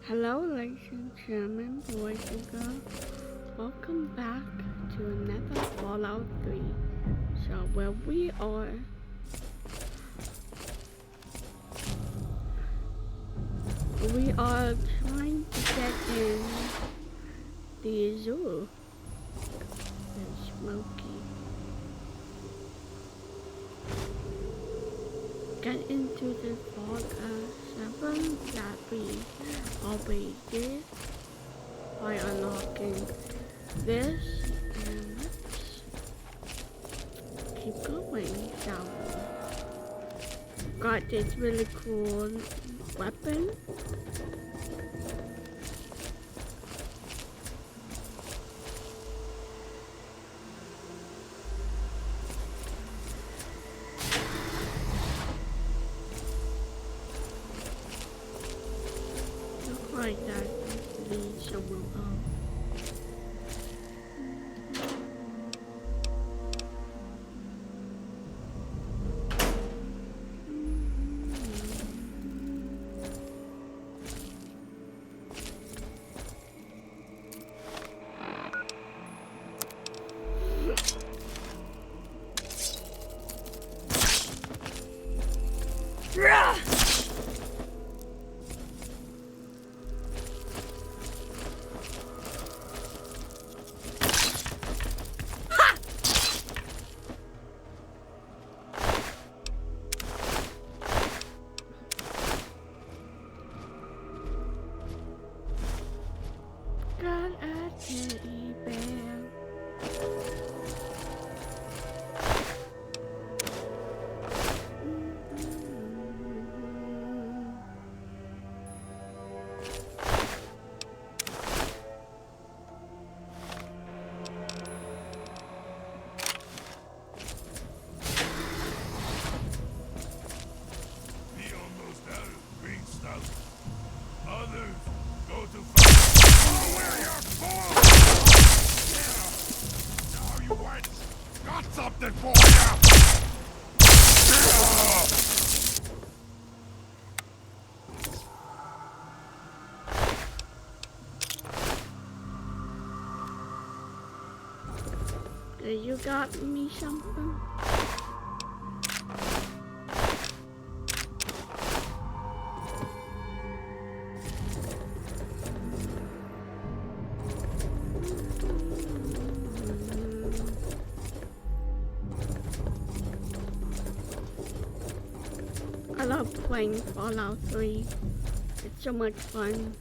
Hello, ladies and gentlemen, boys and girls. Welcome back to another Fallout 3. So where we are trying to get in the zoo. Very smoky. Get into the Fallout 7 that we already did by unlocking this, and let's keep going, shall we? Got this really cool weapon. Look like that leads somewhere else. Got a teddy bear. Be almost out of green stuff. Others go to fight where you're full. Yeah. Now you went. Got something for you. You got me something? I love playing Fallout 3. It's so much fun.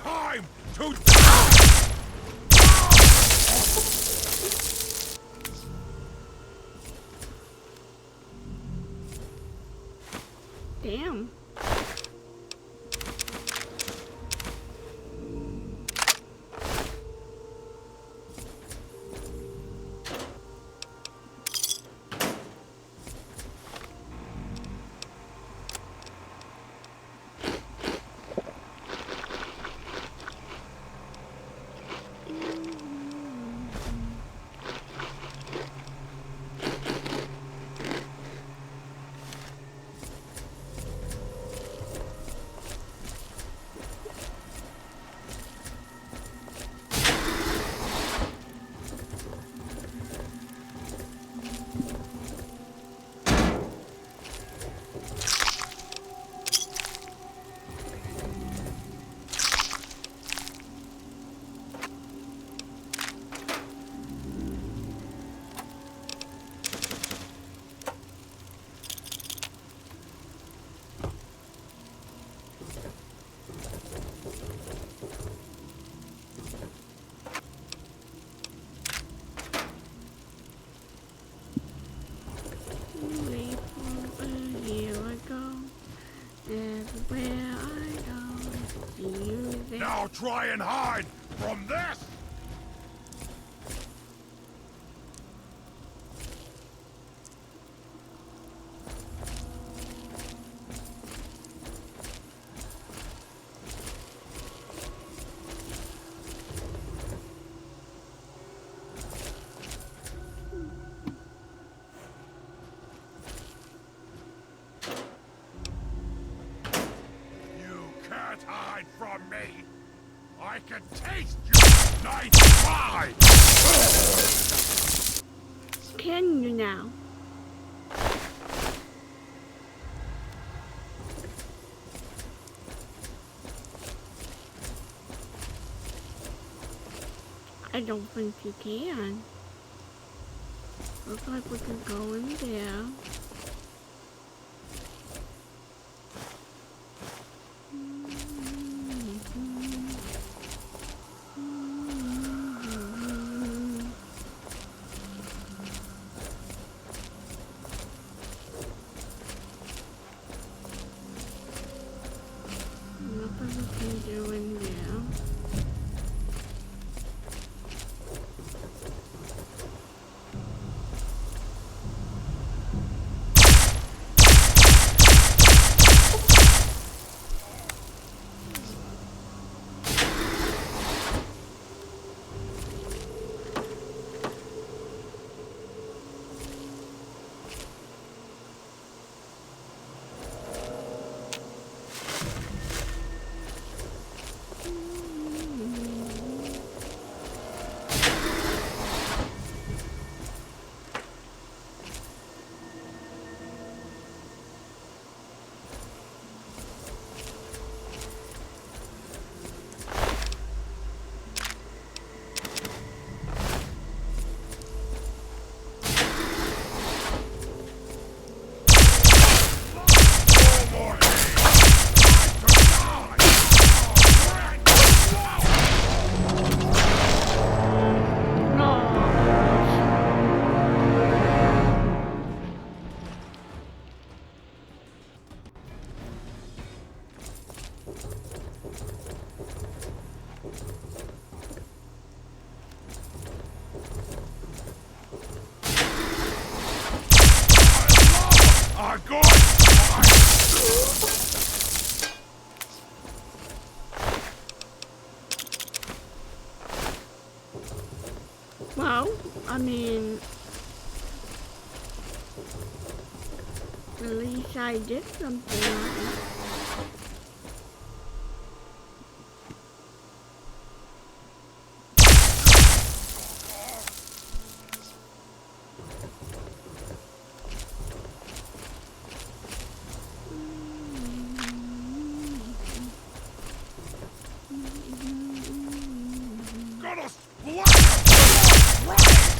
Time to die! Damn. Now try and hide from this! Hide from me! I can taste your nice pie! Can you now? I don't think you can. Looks like we can go in there. Nothing we can do in there. Well, I mean, at least I did something right. Gonna splat right!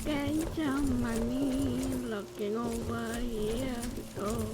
Okay, some money looking over here. Oh.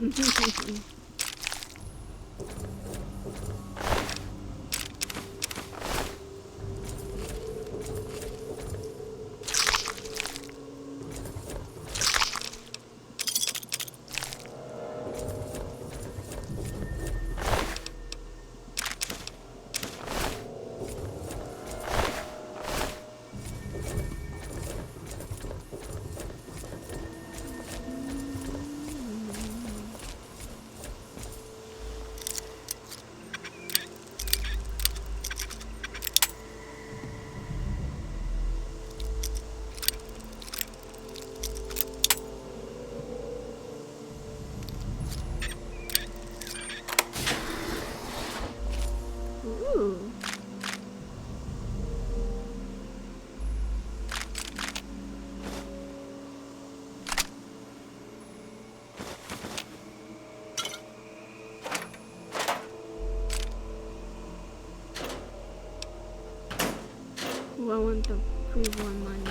Ooh. Ooh, I want the pre-born money.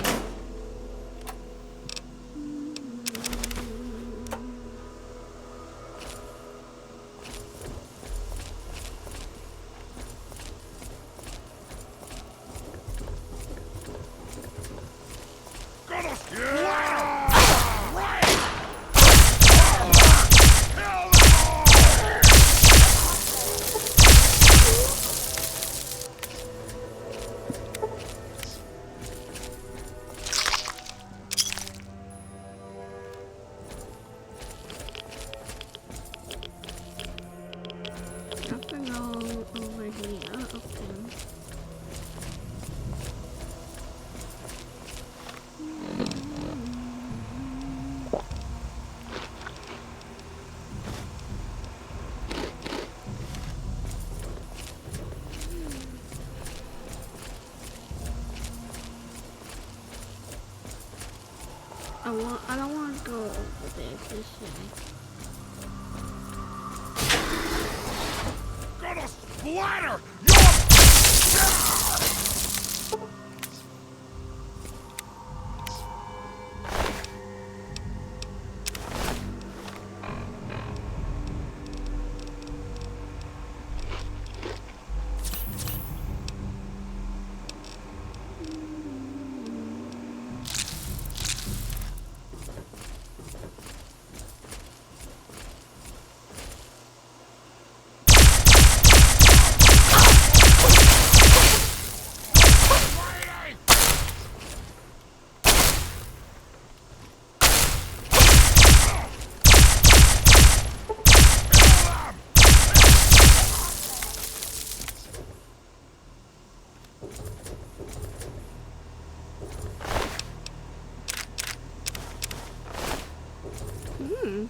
Gonna splatter! Right! Kill them all! Nothing all over here. Okay. I don't want to go over there this way. Gonna splatter your... Hmm.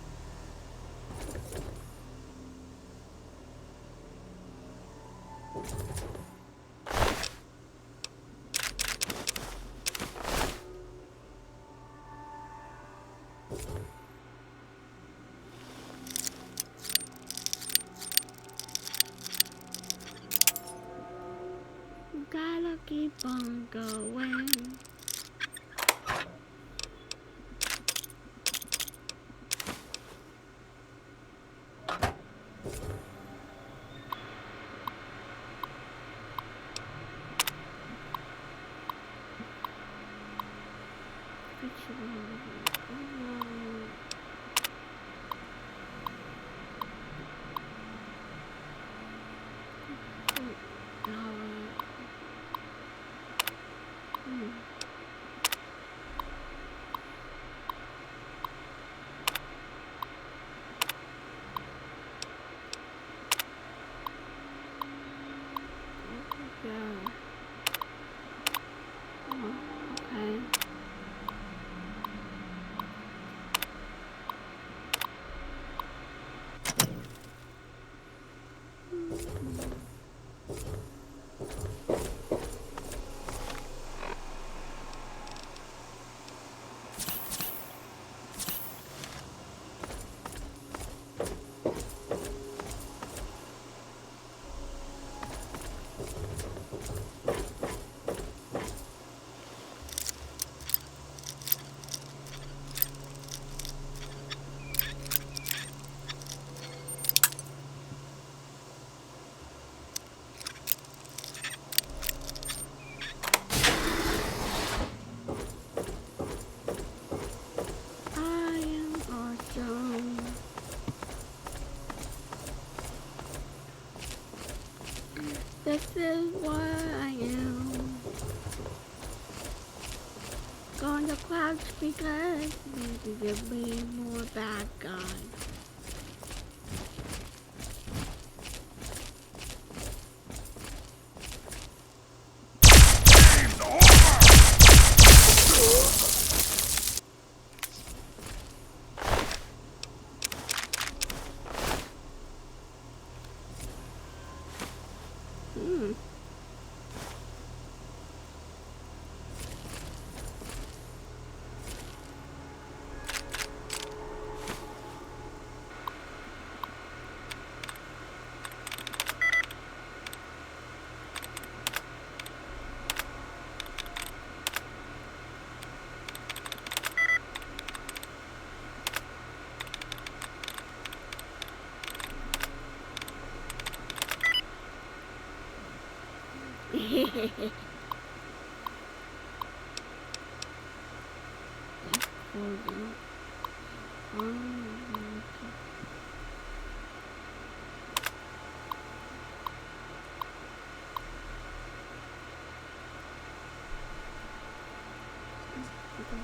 Gotta keep on going. Yeah. Oh, okay. This is what I am. Going to crouch because you give me more bad guys. Game's over! That's cool.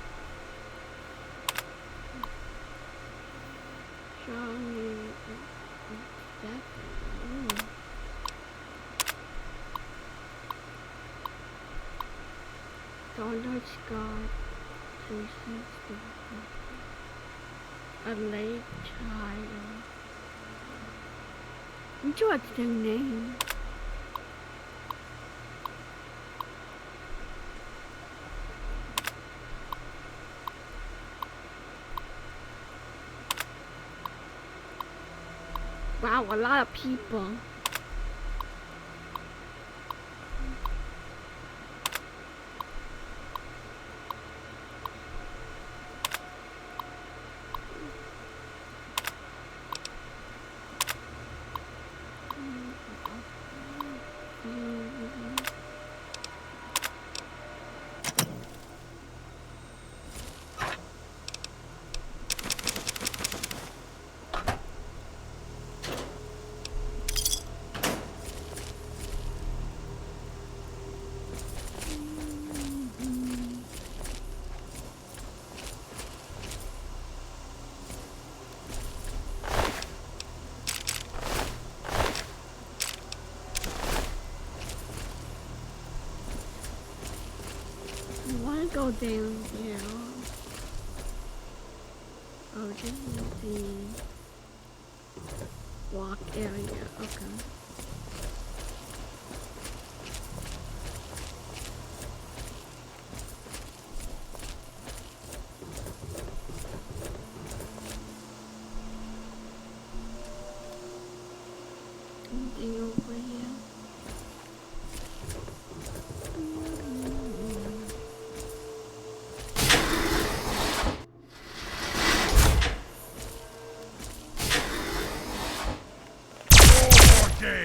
Show me that. Donald Scott, Jason Statham, a late child. What's their name? Wow, a lot of people. I want to go down here. Oh, this is the walk area. Okay. Anything over here? Game!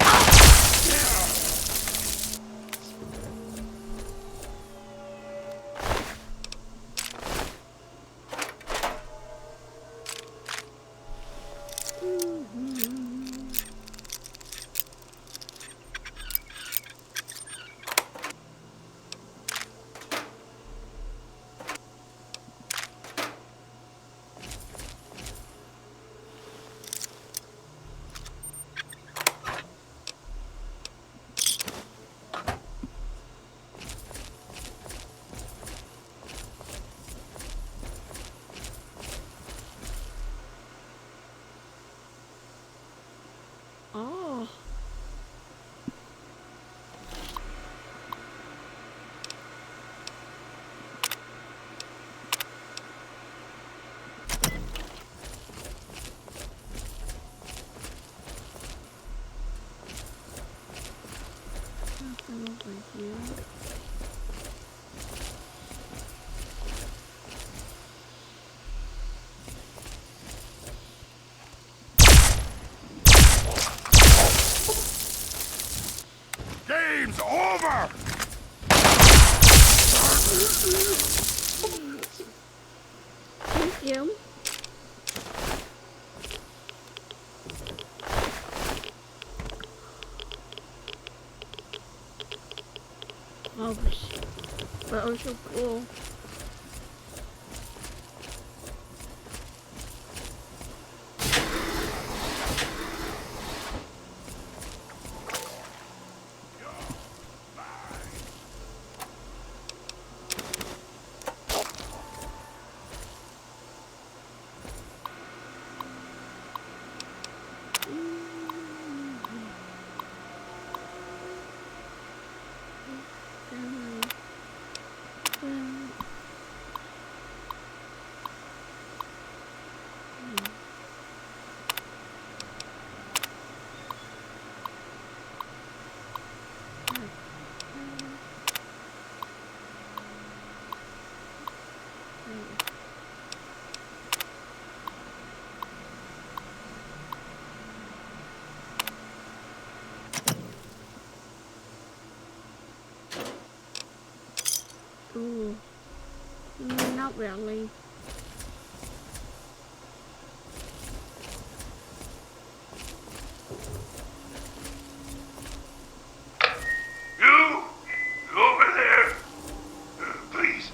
Oh. Nothing over here. Game's over! Thank you. Oh, that was so cool. Ooh, not really. You over there? Please,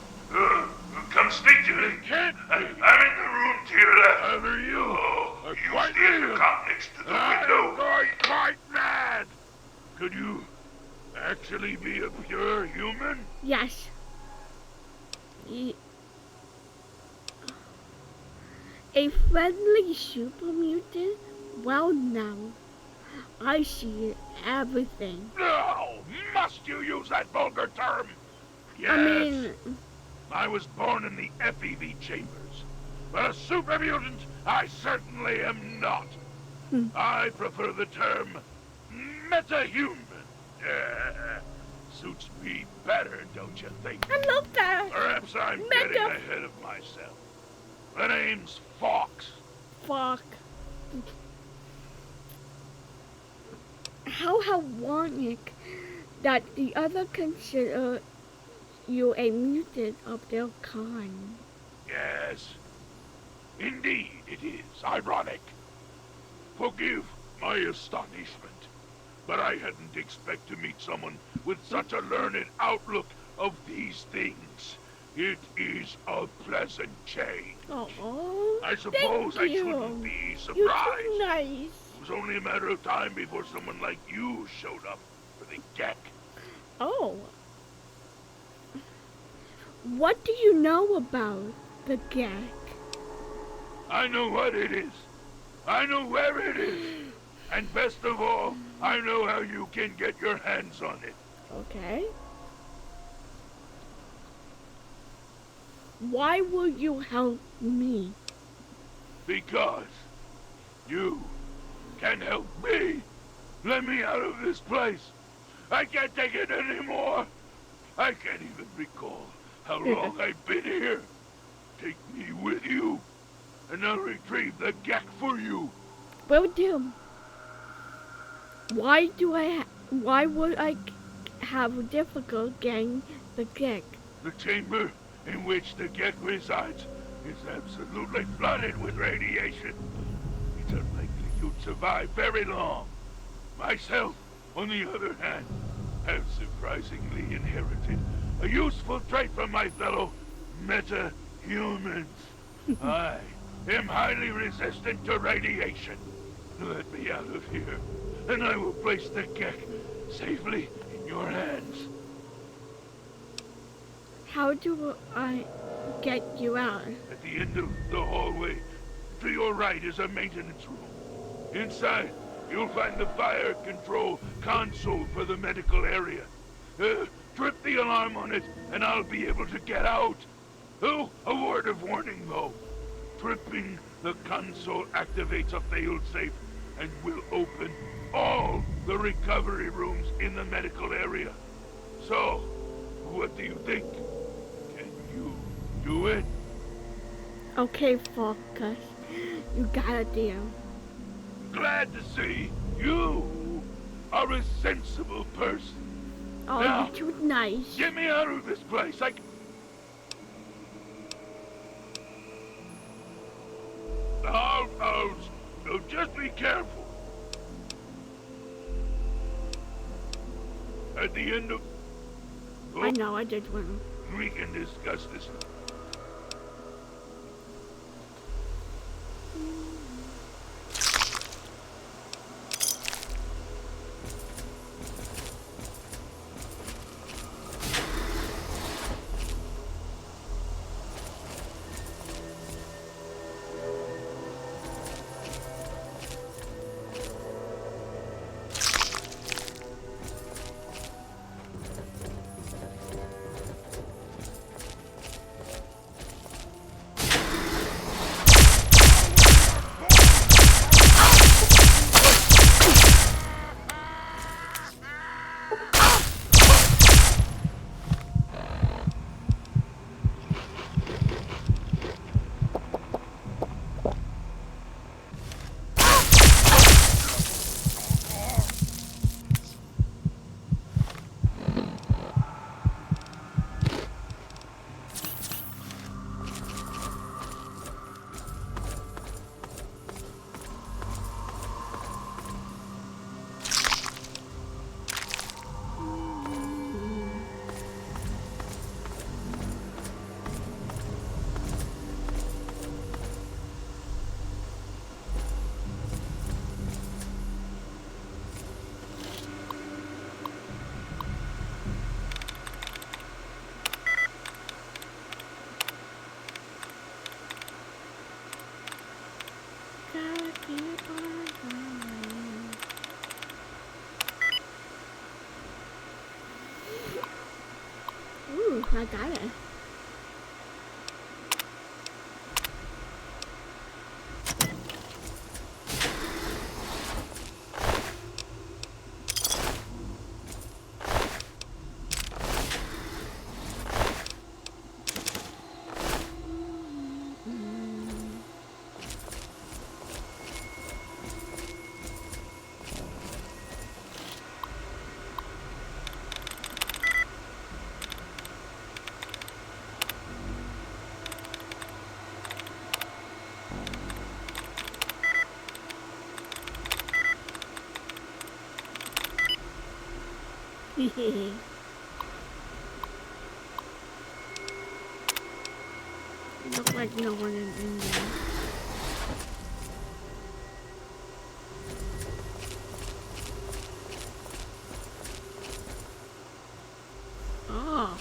come speak to me. I'm in the room to your left. Either you Oh, or use quite the me. intercom next to the I'm window. going quite mad. Could you actually be a pure human? Yes. A friendly super mutant? Well, now I see everything. No! Must you use that vulgar term? Yes. I mean, I was born in the FEV chambers, but a super mutant I certainly am not. I prefer the term metahuman. Suits me better, don't you think? I love that. Perhaps I'm Meta- getting ahead of myself. The name's Fox. Fuck. How ironic that the other consider you a mutant of their kind. Yes. Indeed, it is ironic. Forgive my astonishment, but I hadn't expected to meet someone with such a learned outlook of these things. It is a pleasant change. Oh, I suppose I shouldn't be surprised. You're too nice. It was only a matter of time before someone like you showed up for the Gek. Oh. What do you know about the Gek? I know what it is. I know where it is. And best of all, I know how you can get your hands on it. Okay. Why will you help me? Because you can help me. Let me out of this place. I can't take it anymore. I can't even recall how long I've been here. Take me with you, and I'll retrieve the Gek for you. Will do. Why would I have difficult getting the Gek? The chamber in which the Gek resides is absolutely flooded with radiation. It's unlikely you'd survive very long. Myself, on the other hand, have surprisingly inherited a useful trait from my fellow meta-humans. I am highly resistant to radiation. Let me out of here, and I will place the Gek safely in your hands. How do I get you out? At the end of the hallway, to your right is a maintenance room. Inside, you'll find the fire control console for the medical area. Trip the alarm on it, and I'll be able to get out. Oh, a word of warning, though. Tripping the console activates a failsafe and will open all the recovery rooms in the medical area. So, what do you think? Can you do it? Okay, Focus. You got a deal. Glad to see you are a sensible person. Oh, Now, you're too nice. Get me out of this place. Oh, just be careful. At the end of I know, I did one. We can discuss this. Gotta keep on going. Ooh, I got it. Look like no one in there. Oh.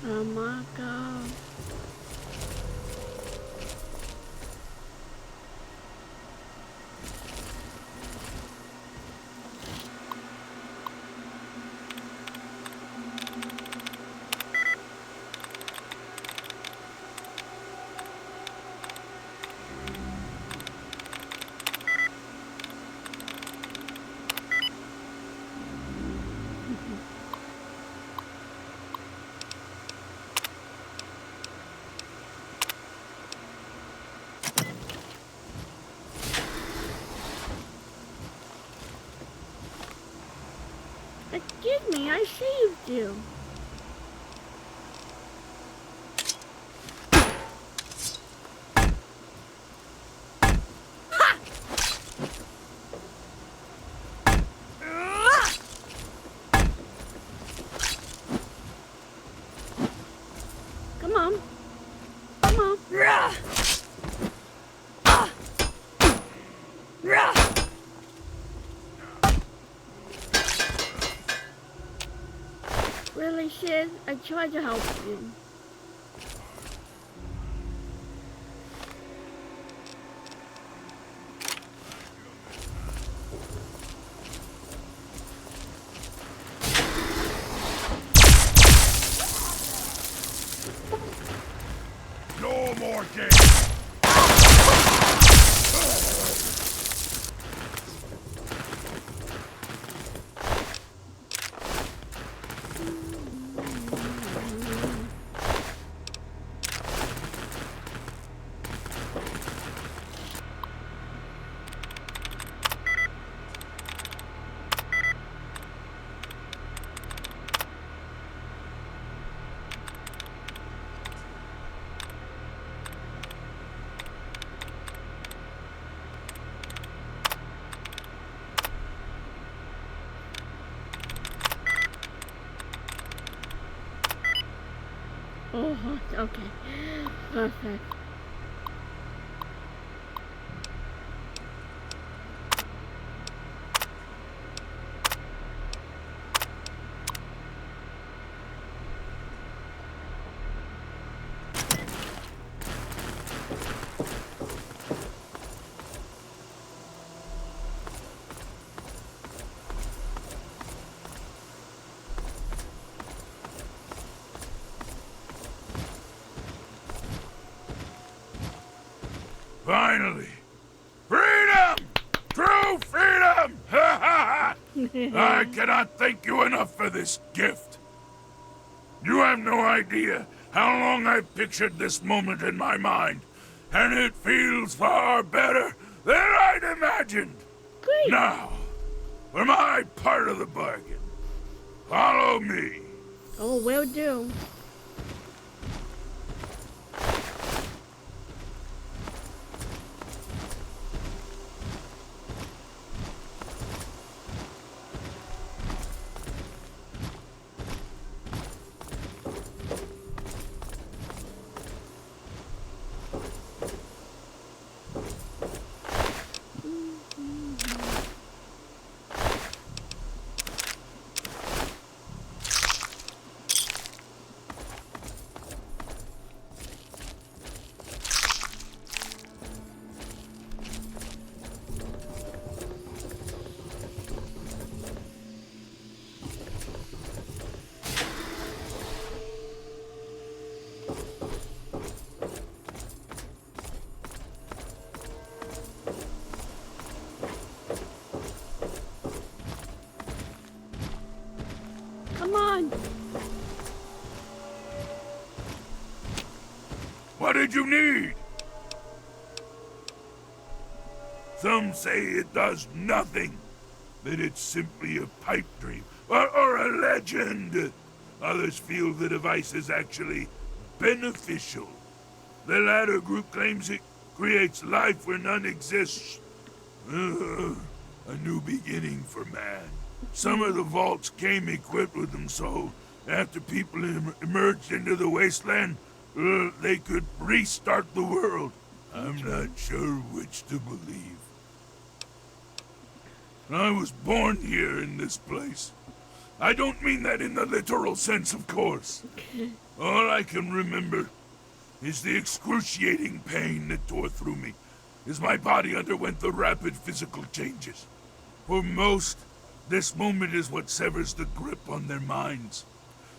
Oh my god. Excuse me, I saved you. Come on. Come on. Really, Sid? I tried to help you. No more games! Oh, okay. Perfect. Finally! Freedom! True freedom! Ha ha ha! I cannot thank you enough for this gift. You have no idea how long I've pictured this moment in my mind, and it feels far better than I'd imagined. Great. Now, for my part of the bargain, follow me. Oh, will do. Come on. What did you need? Some say it does nothing, that it's simply a pipe dream, or a legend. Others feel the device is actually beneficial. The latter group claims it creates life where none exists. A new beginning for man. Some of the vaults came equipped with them, so after people emerged into the wasteland, they could restart the world. I'm not sure which to believe. I was born here in this place. I don't mean that in the literal sense, of course. All I can remember is the excruciating pain that tore through me as my body underwent the rapid physical changes. For most, this moment is what severs the grip on their minds.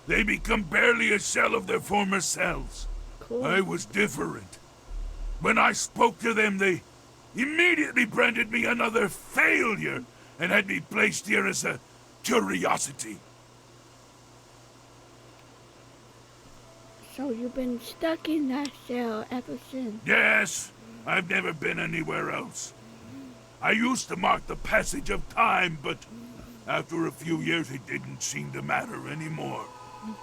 They become barely a shell of their former selves. Cool. I was different. When I spoke to them, they immediately branded me another failure and had me placed here as a curiosity. So you've been stuck in that cell ever since? Yes, I've never been anywhere else. I used to mark the passage of time, but after a few years it didn't seem to matter anymore.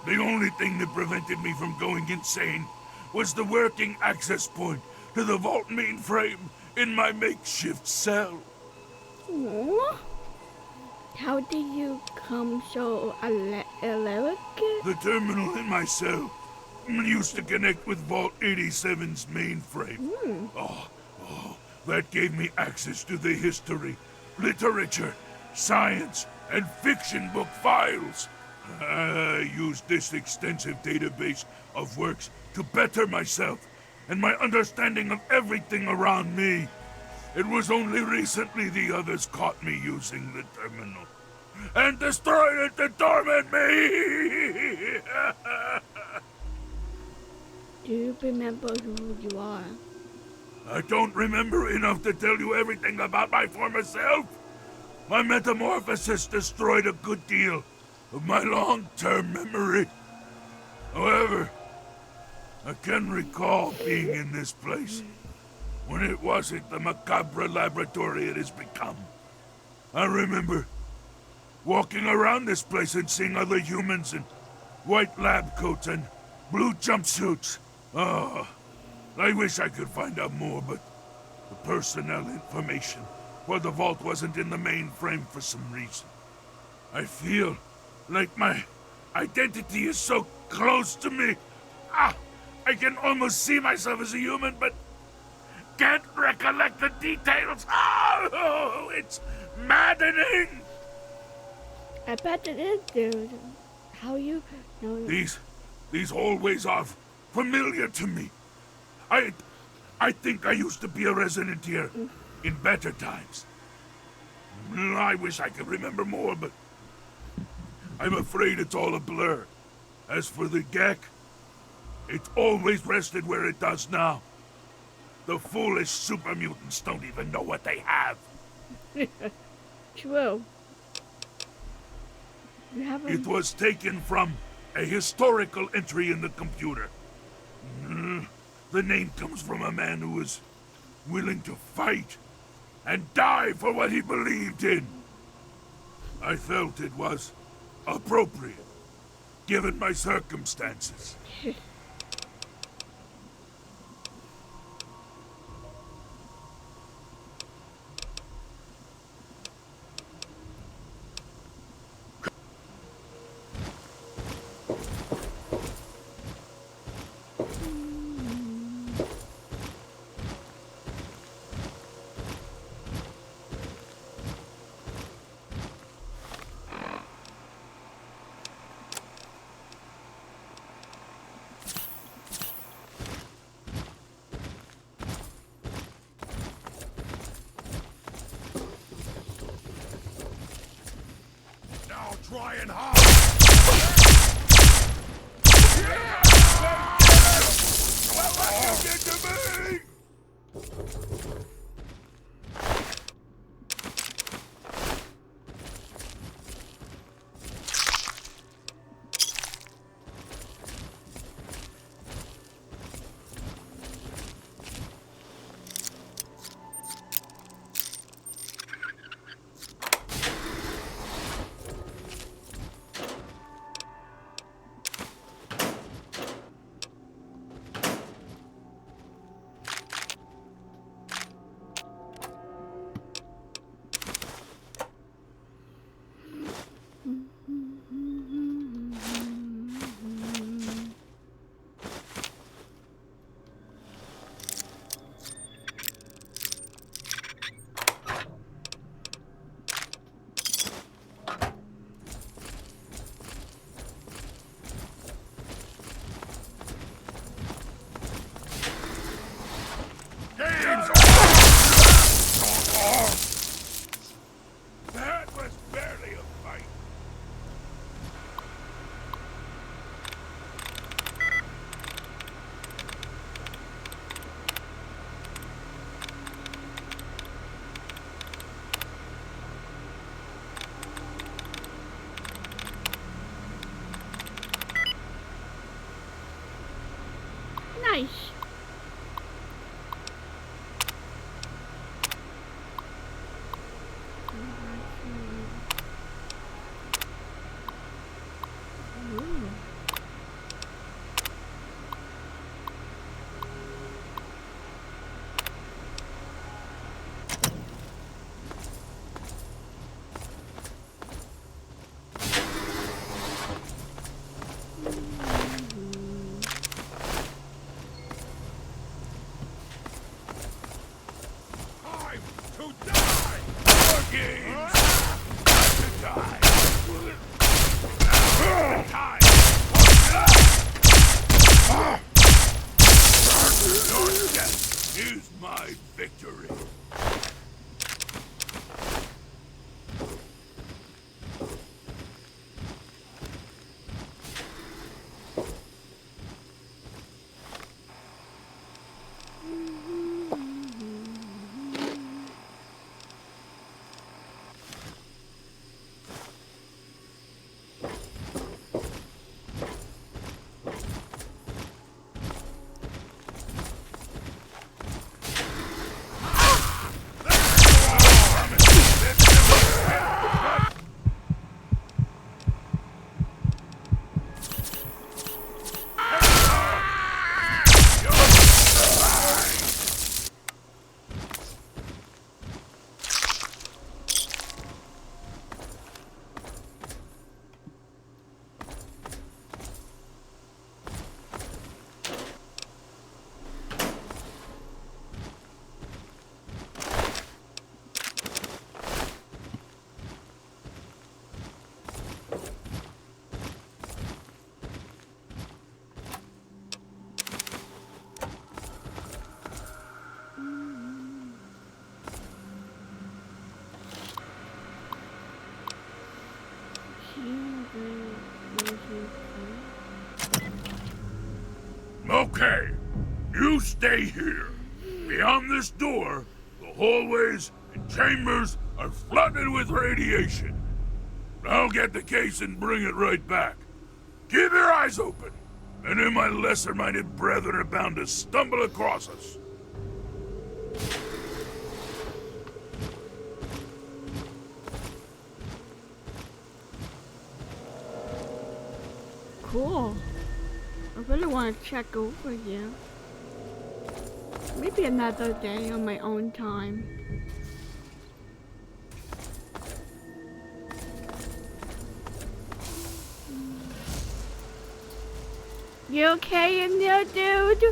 The only thing that prevented me from going insane was the working access point to the vault mainframe in my makeshift cell. Aww. How did you come so elegant? The terminal in my cell used to connect with Vault 87's mainframe. Oh, that gave me access to the history, literature, science, and fiction book files. I used this extensive database of works to better myself and my understanding of everything around me. It was only recently the others caught me using the terminal and destroyed it to torment me! Do you remember who you are? I don't remember enough to tell you everything about my former self. My metamorphosis destroyed a good deal of my long-term memory. However, I can recall being in this place when it wasn't the macabre laboratory it has become. I remember walking around this place and seeing other humans in white lab coats and blue jumpsuits. Oh, I wish I could find out more, but the personnel information for the vault wasn't in the mainframe for some reason. I feel like my identity is so close to me. I can almost see myself as a human, but can't recollect the details. Oh, it's maddening. I bet it is, dude. How you know? These hallways are familiar to me. I think I used to be a resident here in better times. I wish I could remember more, but I'm afraid it's all a blur. As for the Gek, it's always rested where it does now. The foolish super mutants don't even know what they have. True. You have It was taken from a historical entry in the computer. The name comes from a man who was willing to fight and die for what he believed in. I felt it was appropriate, given my circumstances. Now try and hide! What did you do to me? That was barely a fight. nice. Ooh. seeing the motion Okay, you stay here. Beyond this door, the hallways and chambers are flooded with radiation. I'll get the case and bring it right back. Keep your eyes open. Any of my lesser-minded brethren are bound to stumble across us. Cool. I really want to check over you. Maybe another day on my own time. You okay in there, dude?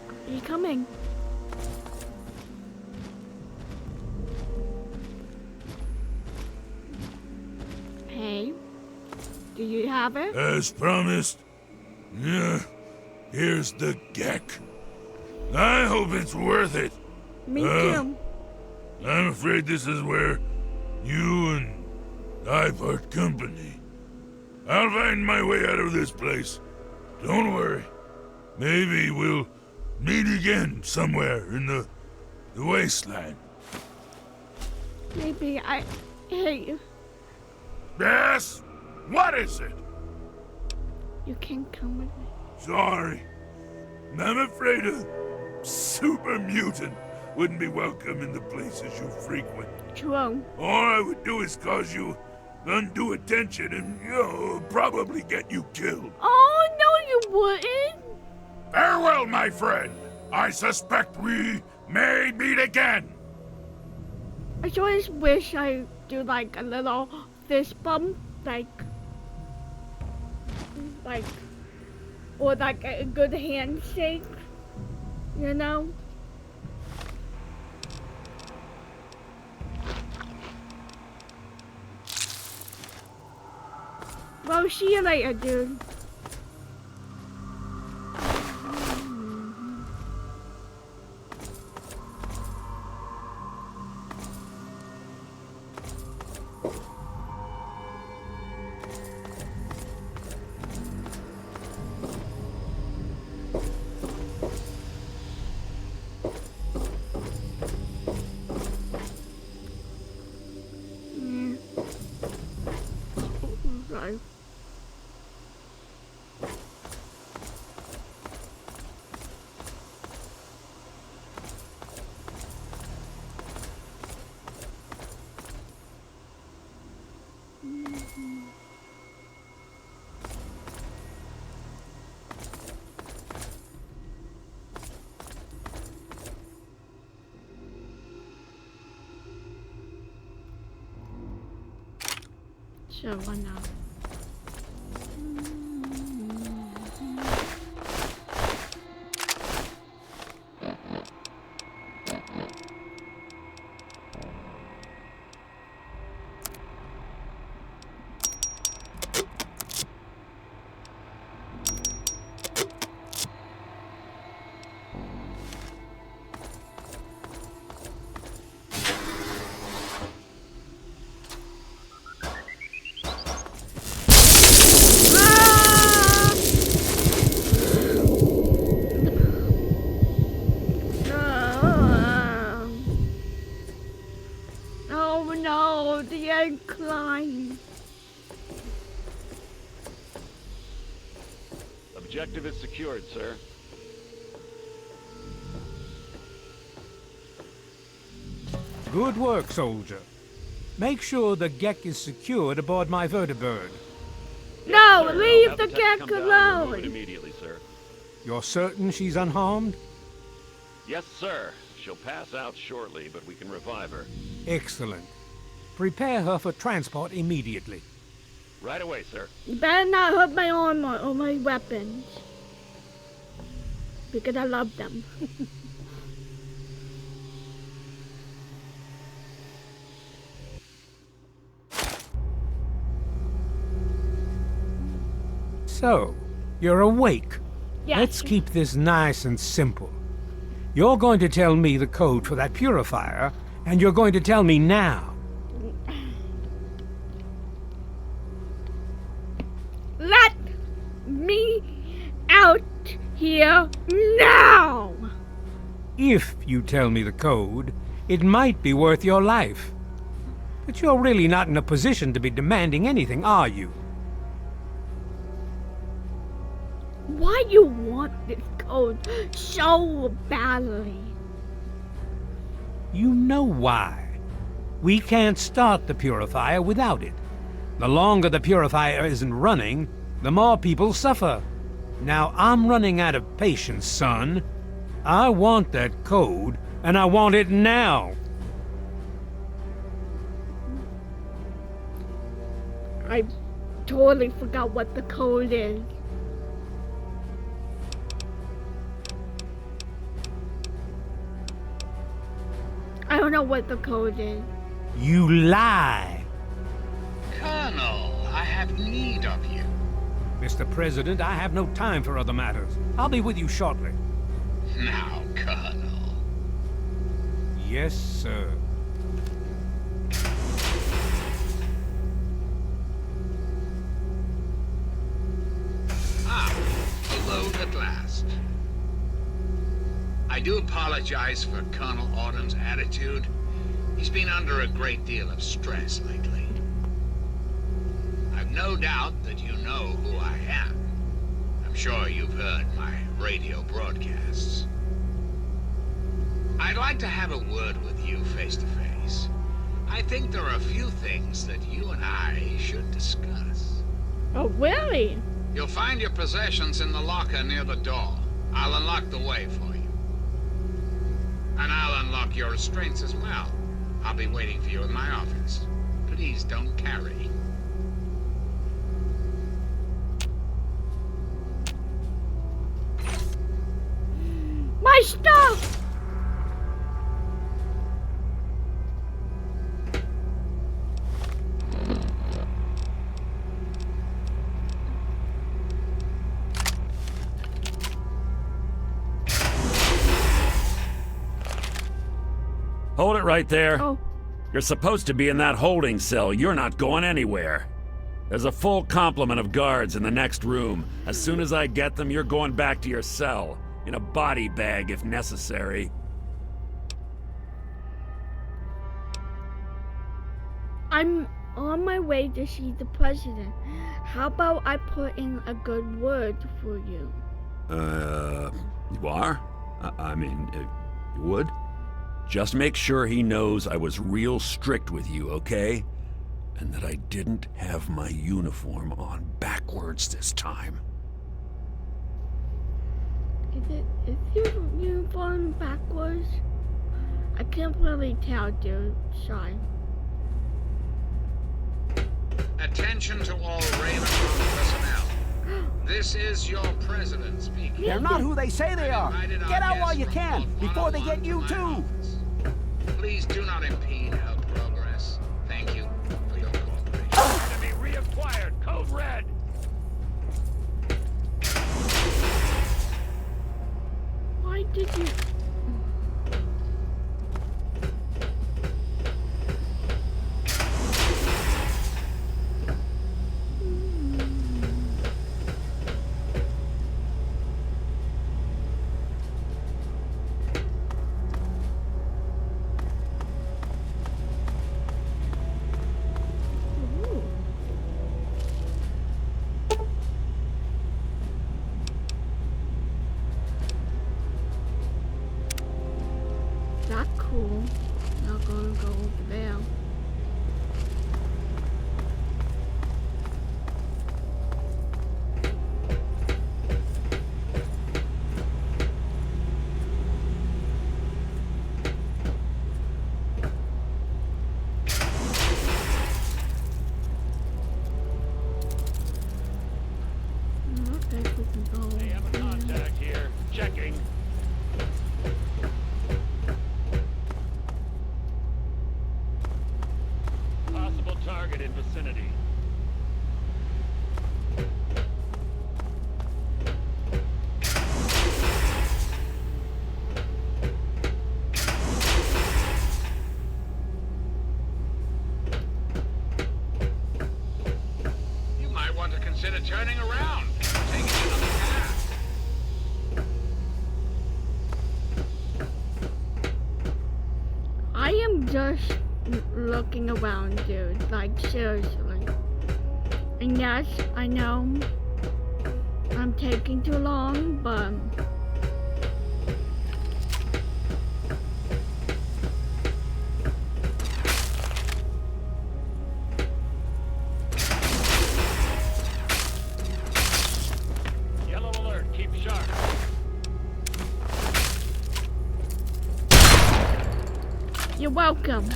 Are you coming? Hey, do you have it? As promised. Yeah, here's the Gek. I hope it's worth it. Me too. I'm afraid this is where you and I part company. I'll find my way out of this place. Don't worry. Maybe we'll meet again somewhere in the wasteland. Maybe I hate you. Yes? What is it? You can't come with me. Sorry. I'm afraid a super mutant wouldn't be welcome in the places you frequent. True. All I would do is cause you undue attention and, probably get you killed. Oh, no, you wouldn't. Farewell, my friend. I suspect we may meet again. I just wish I do like a little fist bump, or like a good handshake, you know? Well, see you later, dude. Right. Sure, why not? Oh no, the incline. Objective is secured, sir. Good work, soldier. Make sure the Gek is secured aboard my vertibird. No, Sir, leave I'll the have tech Gek come down and remove it alone. immediately, sir. You're certain she's unharmed? Yes, sir. She'll pass out shortly, but we can revive her. Excellent. Prepare her for transport immediately. Right away, sir. You better not hurt my armor or my weapons. Because I love them. So, You're awake. Yes. Let's keep this nice and simple. You're going to tell me the code for that purifier, and you're going to tell me now. Let me out here now! If you tell me the code, it might be worth your life. But you're really not in a position to be demanding anything, are you? Why you want this code so badly? You know why. We can't start the purifier without it. The longer the purifier isn't running, the more people suffer. Now I'm running out of patience, son. I want that code, and I want it now. I totally forgot what the code is. I don't know what the code is. You lie. Colonel, I have need of you. Mr. President, I have no time for other matters. I'll be with you shortly. Now, Colonel. Yes, sir. Alone at last. I do apologize for Colonel Autumn's attitude. He's been under a great deal of stress lately. I've no doubt that you know who I am. I'm sure you've heard my radio broadcasts. I'd like to have a word with you face to face. I think there are a few things that you and I should discuss. Oh, really? You'll find your possessions in the locker near the door. I'll unlock the way for you. And I'll unlock your restraints as well. I'll be waiting for you in my office. Please don't carry. My stuff! Hold it right there. Oh, You're supposed to be in that holding cell. You're not going anywhere. There's a full complement of guards in the next room. As soon as I get them, you're going back to your cell. In a body bag, if necessary. I'm on my way to see the president. How about I put in a good word for you? You are? I mean, you would? Just make sure he knows I was real strict with you, okay? And that I didn't have my uniform on backwards this time. Is your uniform backwards? I can't really tell, dude. Sorry. Attention to all Ravenfront personnel. This is your president speaking. They're not who they say they are. Get out while you can, before they get you too. Please do not impede our progress. Thank you for your cooperation. Enemy reacquired. Code red. Why did you... Not cool. Not gonna go over there. Okay, we can go. Hey, I have a contact here. Checking. Possible target in vicinity. walking around, dude. Like, seriously. And yes, I know I'm taking too long, but... Yellow alert, keep sharp. You're welcome.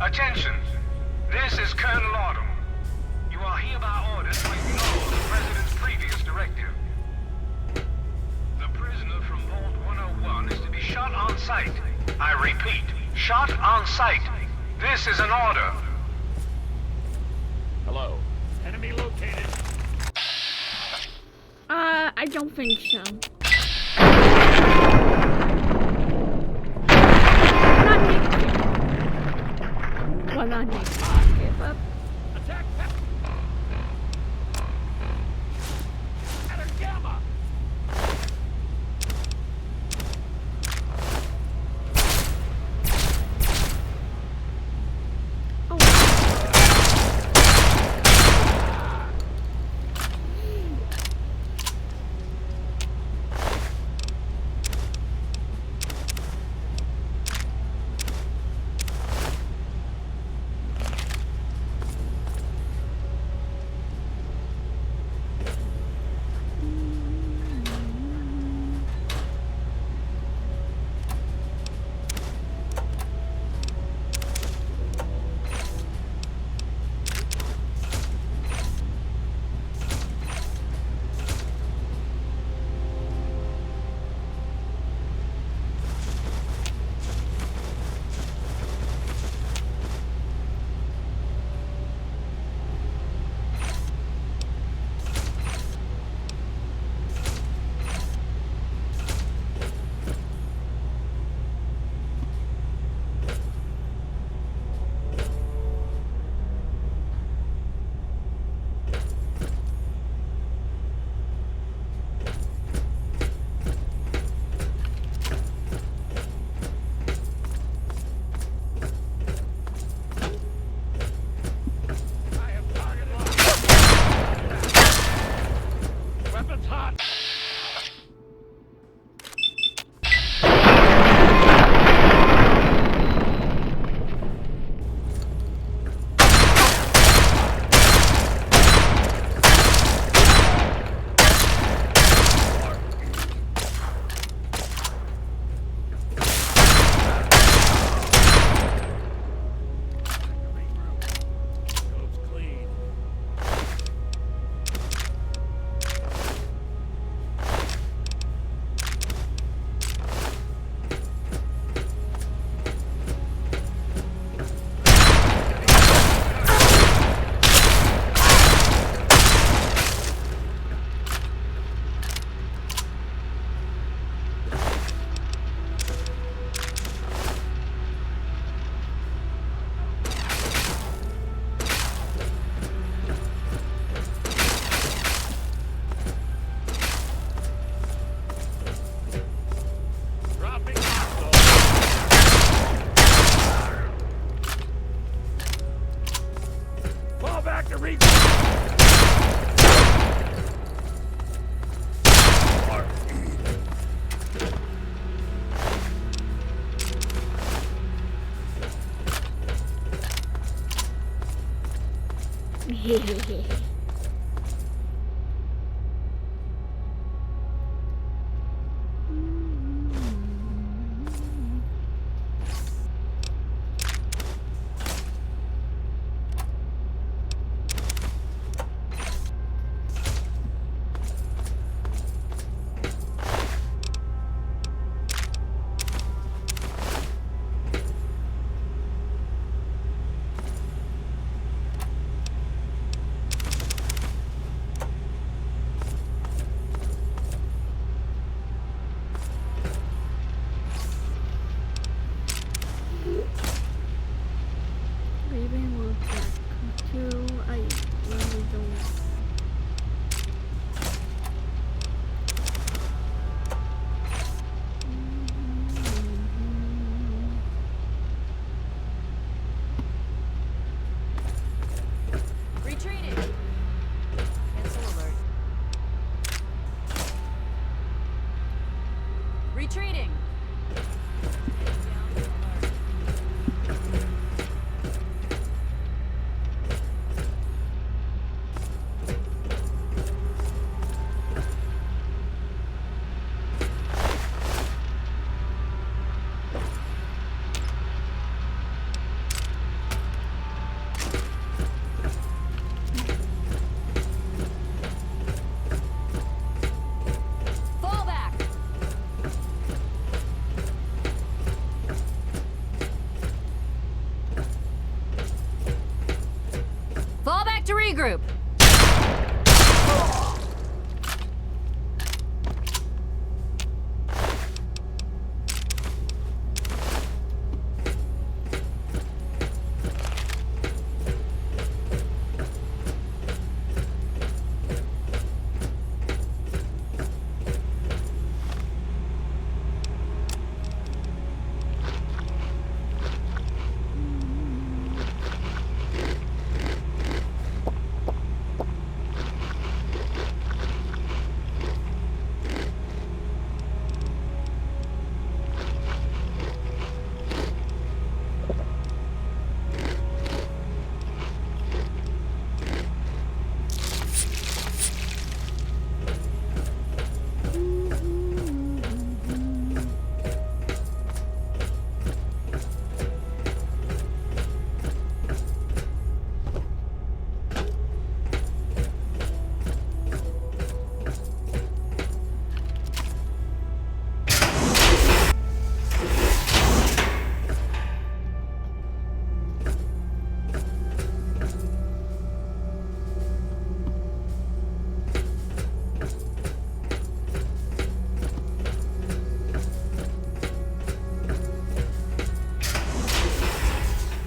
Attention! This is Colonel Autumn. You are hereby ordered to ignore the President's previous directive. The prisoner from Vault 101 is to be shot on sight. I repeat, shot on sight. This is an order. Hello. Enemy located. I don't think so. Not Nick. Well, not Nick. Give up. Attack Pattern Gamma. Oh. Retreating. Fall back. Fall back to regroup.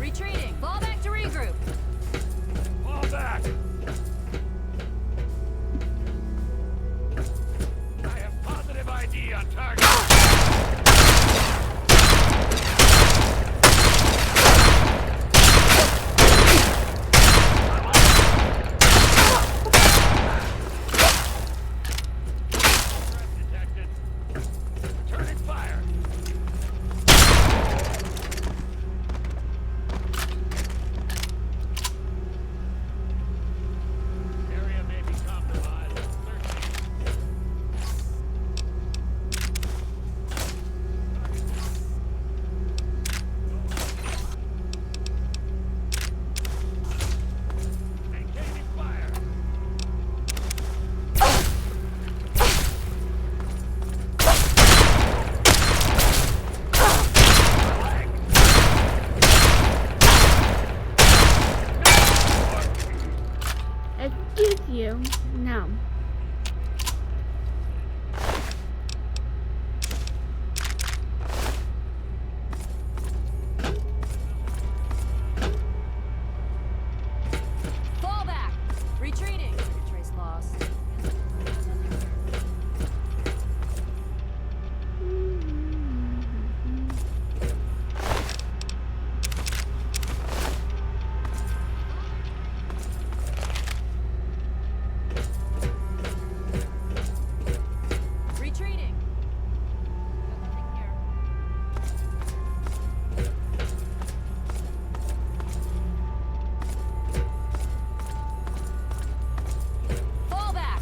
Retreating. Fall back to regroup. Fall back. I have positive ID on target. Threat detected. Returning fire. Area may be compromised. Searching. Maintaining fire. Excuse you. No. Fall back. Retreating. Trace lost. Retreating. Got nothing here. Fall back.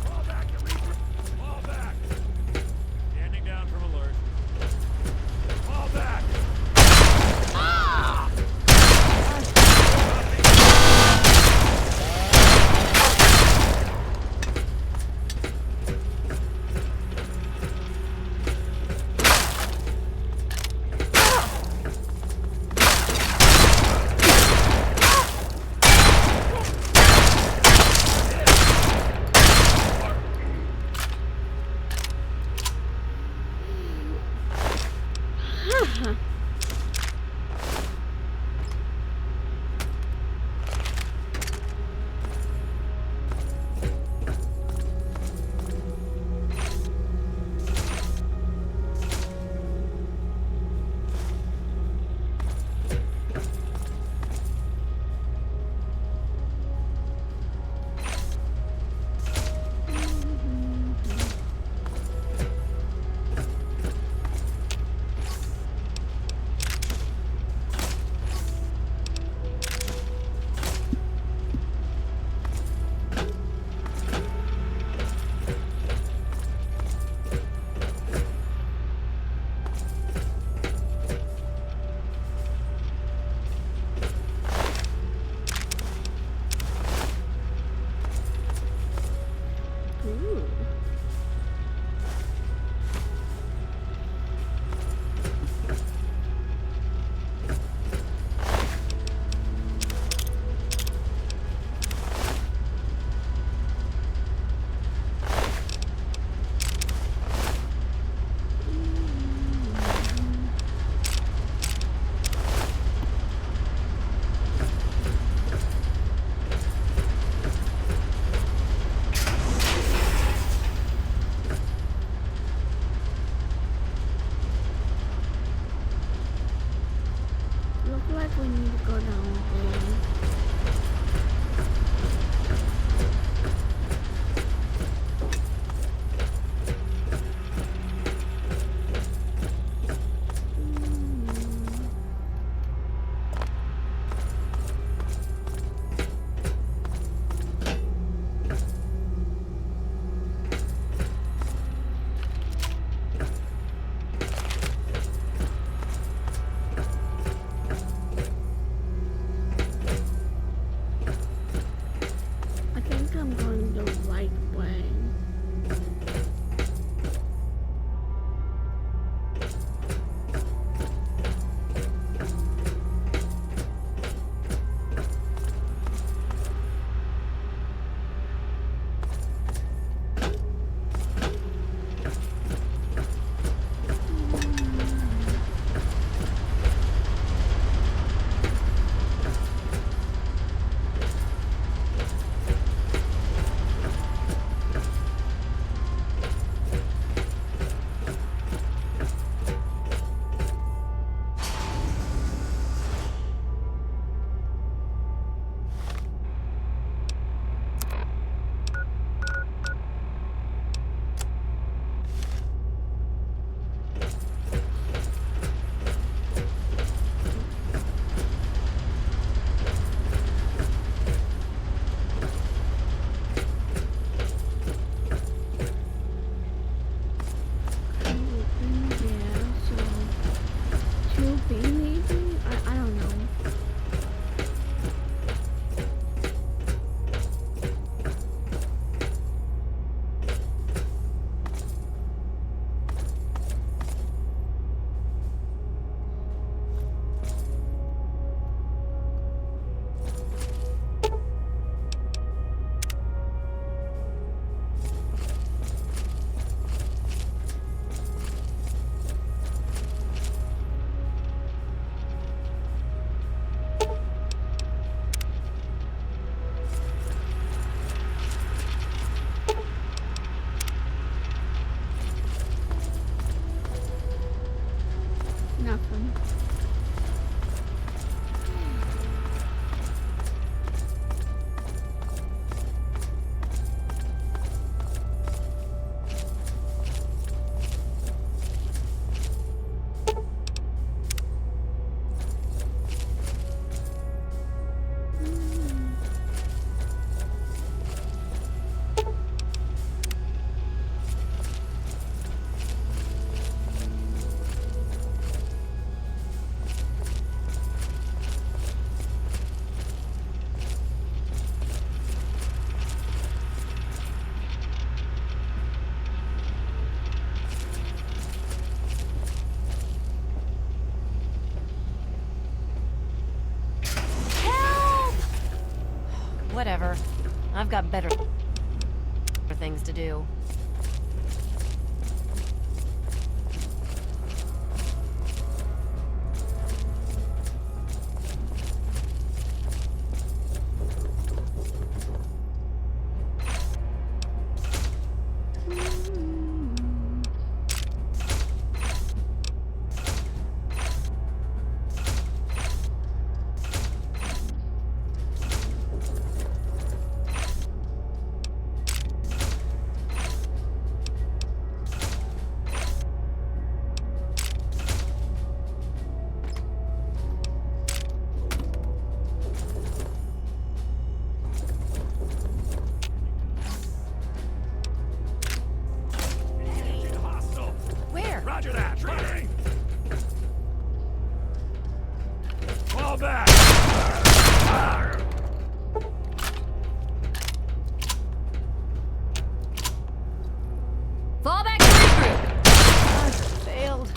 Whatever. I've got better things to do. Where? Roger that. Firing. Fall back. Fall back to regroup. Ah, failed.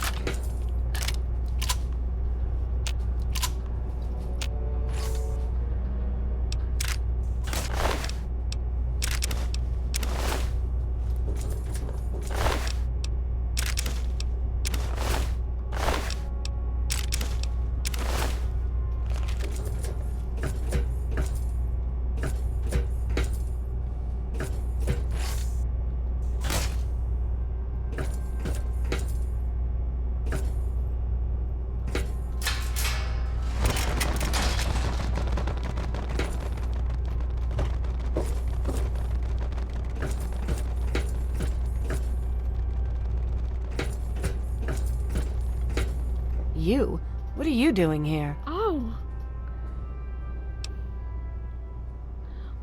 You? What are you doing here? Oh.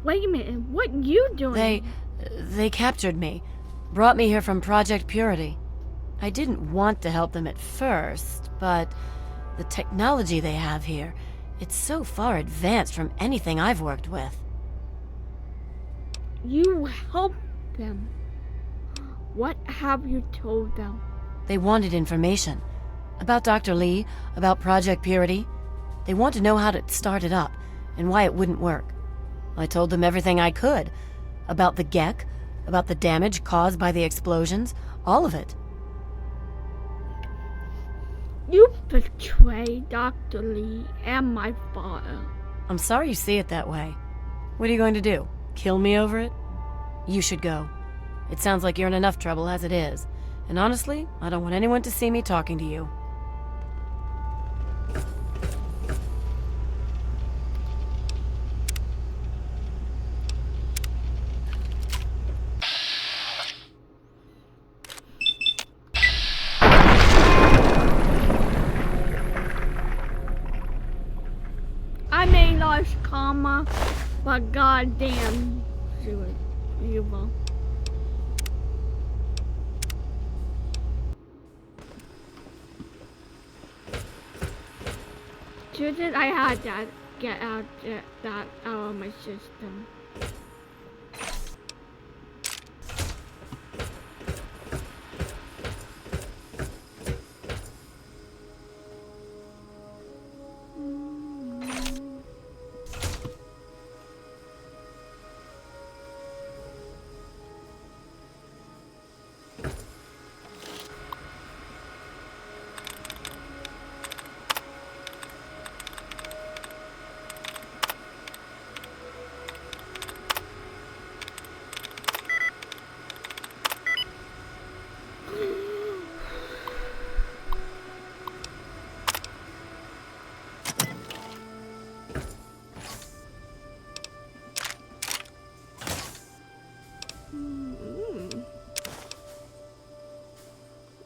Wait a minute. What you doing? They captured me. Brought me here from Project Purity. I didn't want to help them at first, but the technology they have here, it's so far advanced from anything I've worked with. You helped them. What have you told them? They wanted information. About Dr. Lee, about Project Purity. They want to know how to start it up, and why it wouldn't work. I told them everything I could. About the Gek, about the damage caused by the explosions, all of it. You betrayed Dr. Lee and my father. I'm sorry you see it that way. What are you going to do? Kill me over it? You should go. It sounds like you're in enough trouble as it is. And honestly, I don't want anyone to see me talking to you. I may lost karma, but goddamn, she was evil. Just that I had to get that out of my system.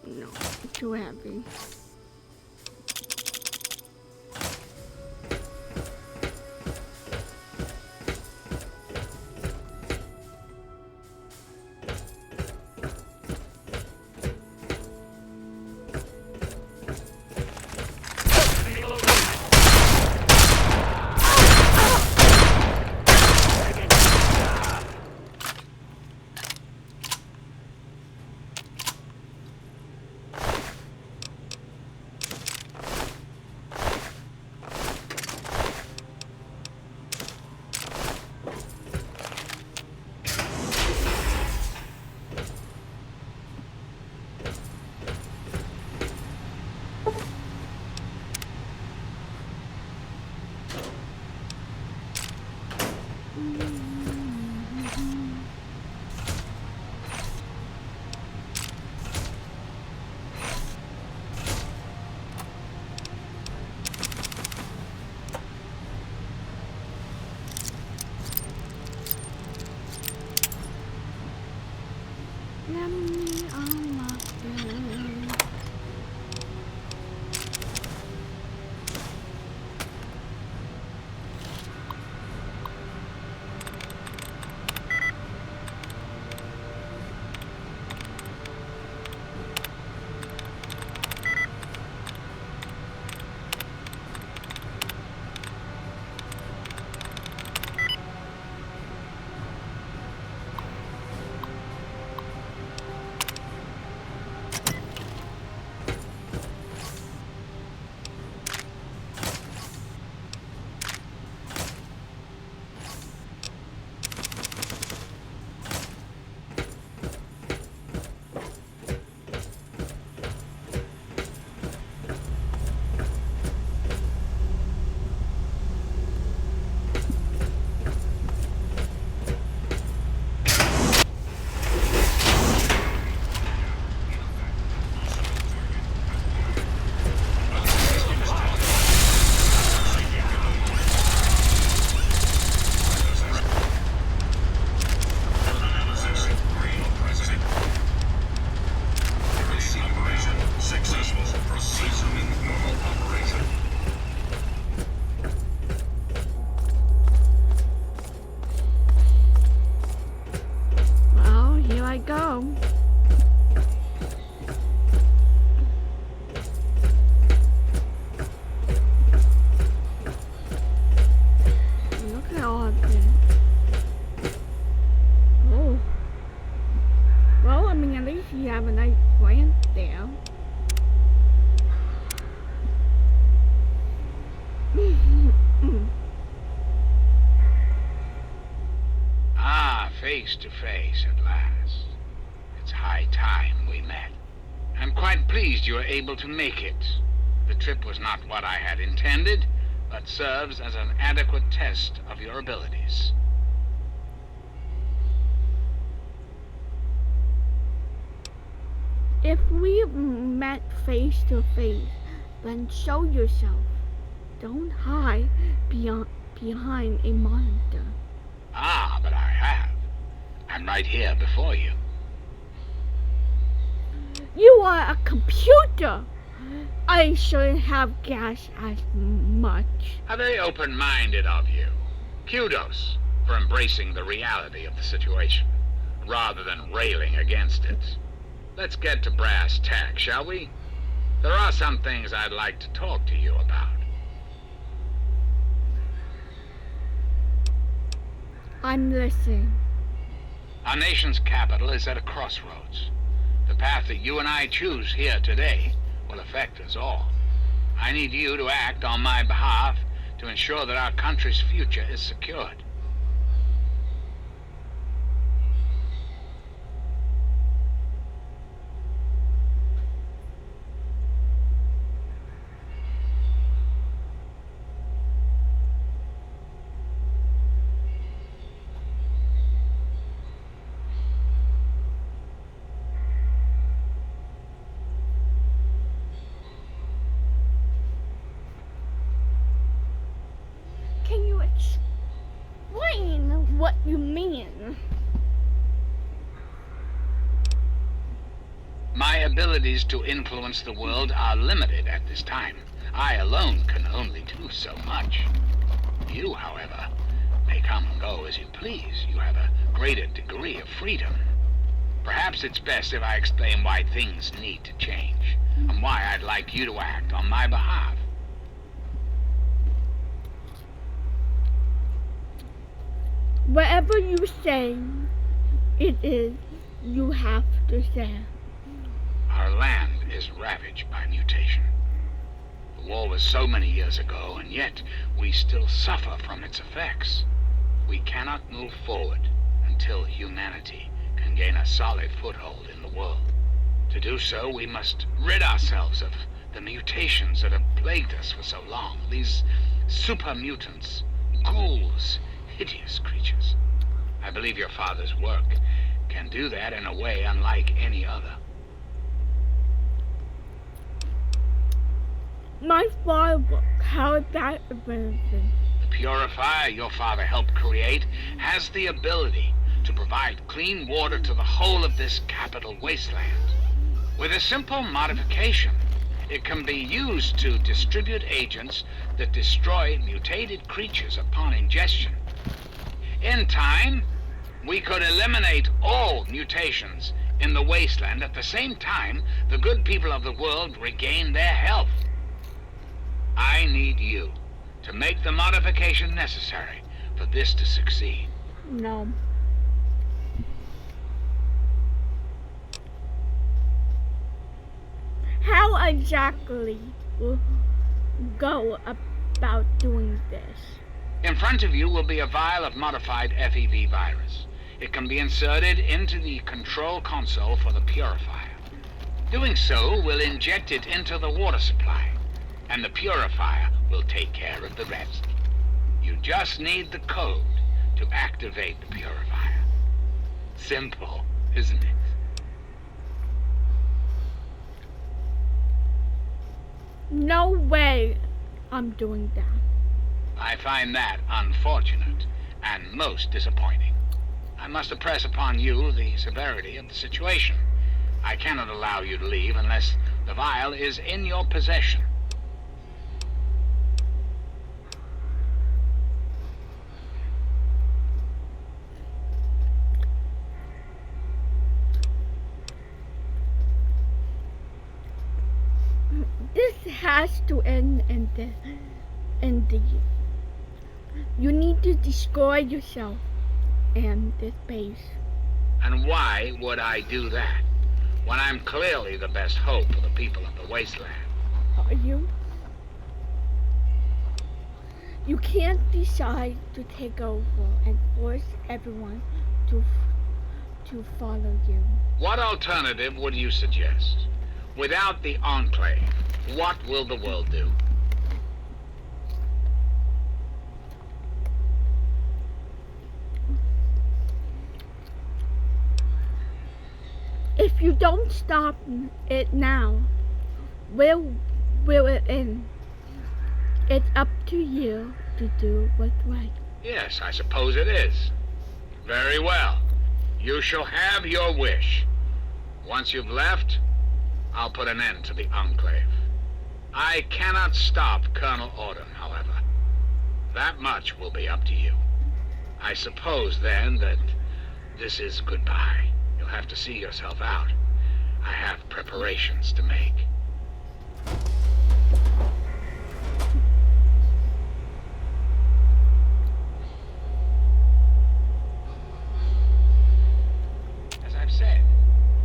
No, too heavy. Let me unlock you. Well, here I go. Look at all of this. Oh. Well, I mean, at least you have a nice plant there. Ah, face to face at last. It's high time we met. I'm quite pleased you were able to make it. The trip was not what I had intended, but serves as an adequate test of your abilities. If we met face to face, then show yourself. Don't hide behind a monitor. Ah, but I have. I'm right here before you. You are a computer. I shouldn't have guessed as much. How very open-minded of you. Kudos for embracing the reality of the situation, rather than railing against it. Let's get to brass tacks, shall we? There are some things I'd like to talk to you about. I'm listening. Our nation's capital is at a crossroads. The path that you and I choose here today will affect us all. I need you to act on my behalf to ensure that our country's future is secured. Can you explain what you mean? My abilities to influence the world are limited at this time. I alone can only do so much. You, however, may come and go as you please. You have a greater degree of freedom. Perhaps it's best if I explain why things need to change, and why I'd like you to act on my behalf. Whatever you say, it is you have to say. Our land is ravaged by mutation. The war was so many years ago, and yet we still suffer from its effects. We cannot move forward until humanity can gain a solid foothold in the world. To do so, we must rid ourselves of the mutations that have plagued us for so long. These super mutants, ghouls, hideous creatures. I believe your father's work can do that in a way unlike any other. My father, how is that ability? The purifier your father helped create has the ability to provide clean water to the whole of this capital wasteland. With a simple modification, it can be used to distribute agents that destroy mutated creatures upon ingestion. In time, we could eliminate all mutations in the wasteland at the same time the good people of the world regain their health. I need you to make the modification necessary for this to succeed. No. How exactly will go about doing this? In front of you will be a vial of modified FEV virus. It can be inserted into the control console for the purifier. Doing so will inject it into the water supply, and the purifier will take care of the rest. You just need the code to activate the purifier. Simple, isn't it? No way I'm doing that. I find that unfortunate and most disappointing. I must impress upon you the severity of the situation. I cannot allow you to leave unless the vial is in your possession. This has to end in the you need to destroy yourself and this base. And why would I do that when I'm clearly the best hope for the people of the wasteland? Are you? You can't decide to take over and force everyone to follow you. What alternative would you suggest? Without the Enclave, what will the world do? If you don't stop it now, where will it end? It's up to you to do what's right. Yes, I suppose it is. Very well. You shall have your wish. Once you've left, I'll put an end to the Enclave. I cannot stop Colonel Autumn, however. That much will be up to you. I suppose, then, that this is goodbye. You'll have to see yourself out. I have preparations to make. As I've said,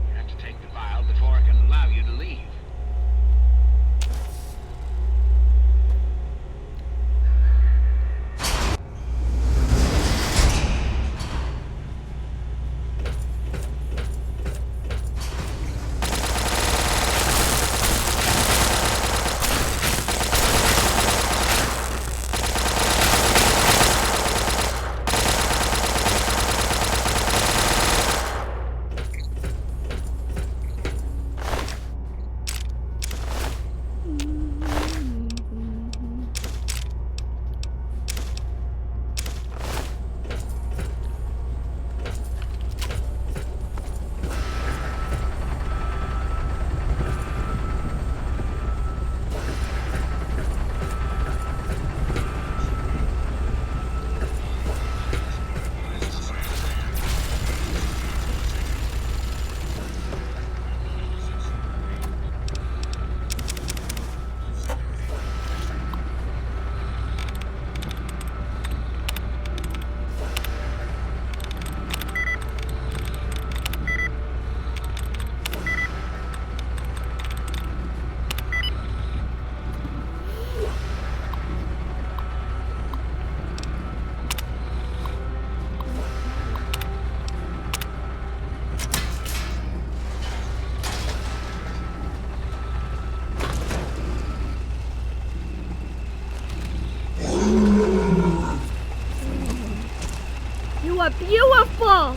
you have to take the vial before I can allow you to leave. You are beautiful!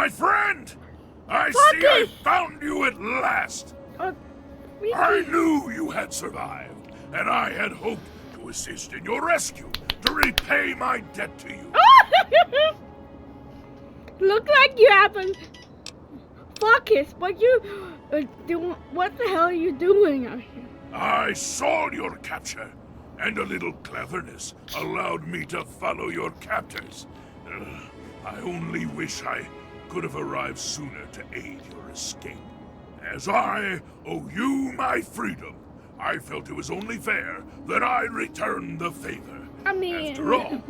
My friend! I see I found you at last! I knew you had survived, and I had hoped to assist in your rescue, to repay my debt to you. Look like you haven't focused, but you what the hell are you doing out here? I saw your capture, and a little cleverness allowed me to follow your captors. I only wish I could have arrived sooner to aid your escape. As I owe you my freedom, I felt it was only fair that I return the favor. I mean, after all,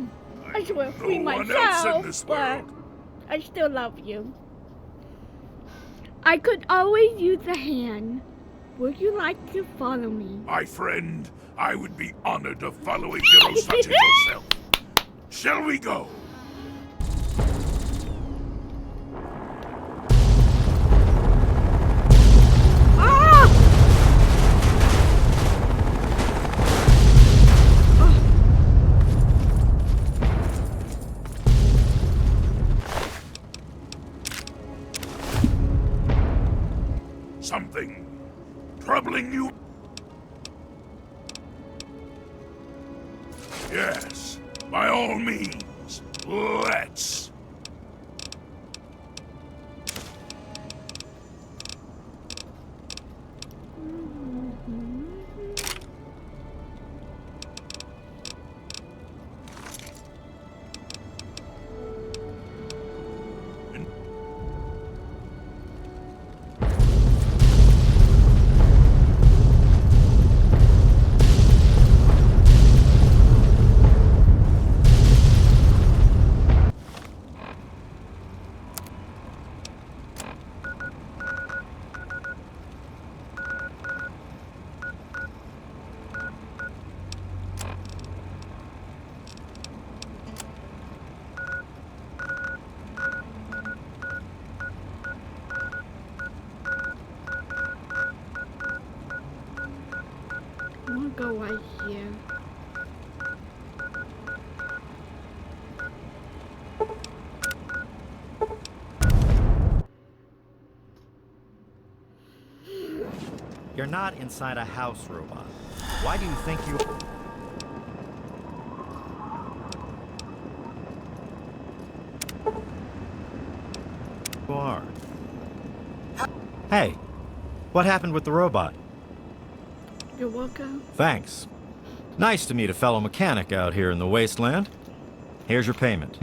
I should have free no one else in myself, this but world. I still love you. I could always use a hand. Would you like to follow me? My friend, I would be honored to follow a hero such as yourself. Shall we go? Something troubling you? Yes, by all means, let's. I'm gonna go right here. You're not inside a house, robot. Why do you think you... are? Hey, what happened with the robot? You're welcome. Thanks. Nice to meet a fellow mechanic out here in the wasteland. Here's your payment.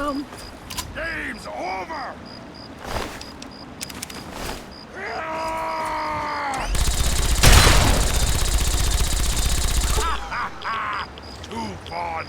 go. Game's over! Too fun!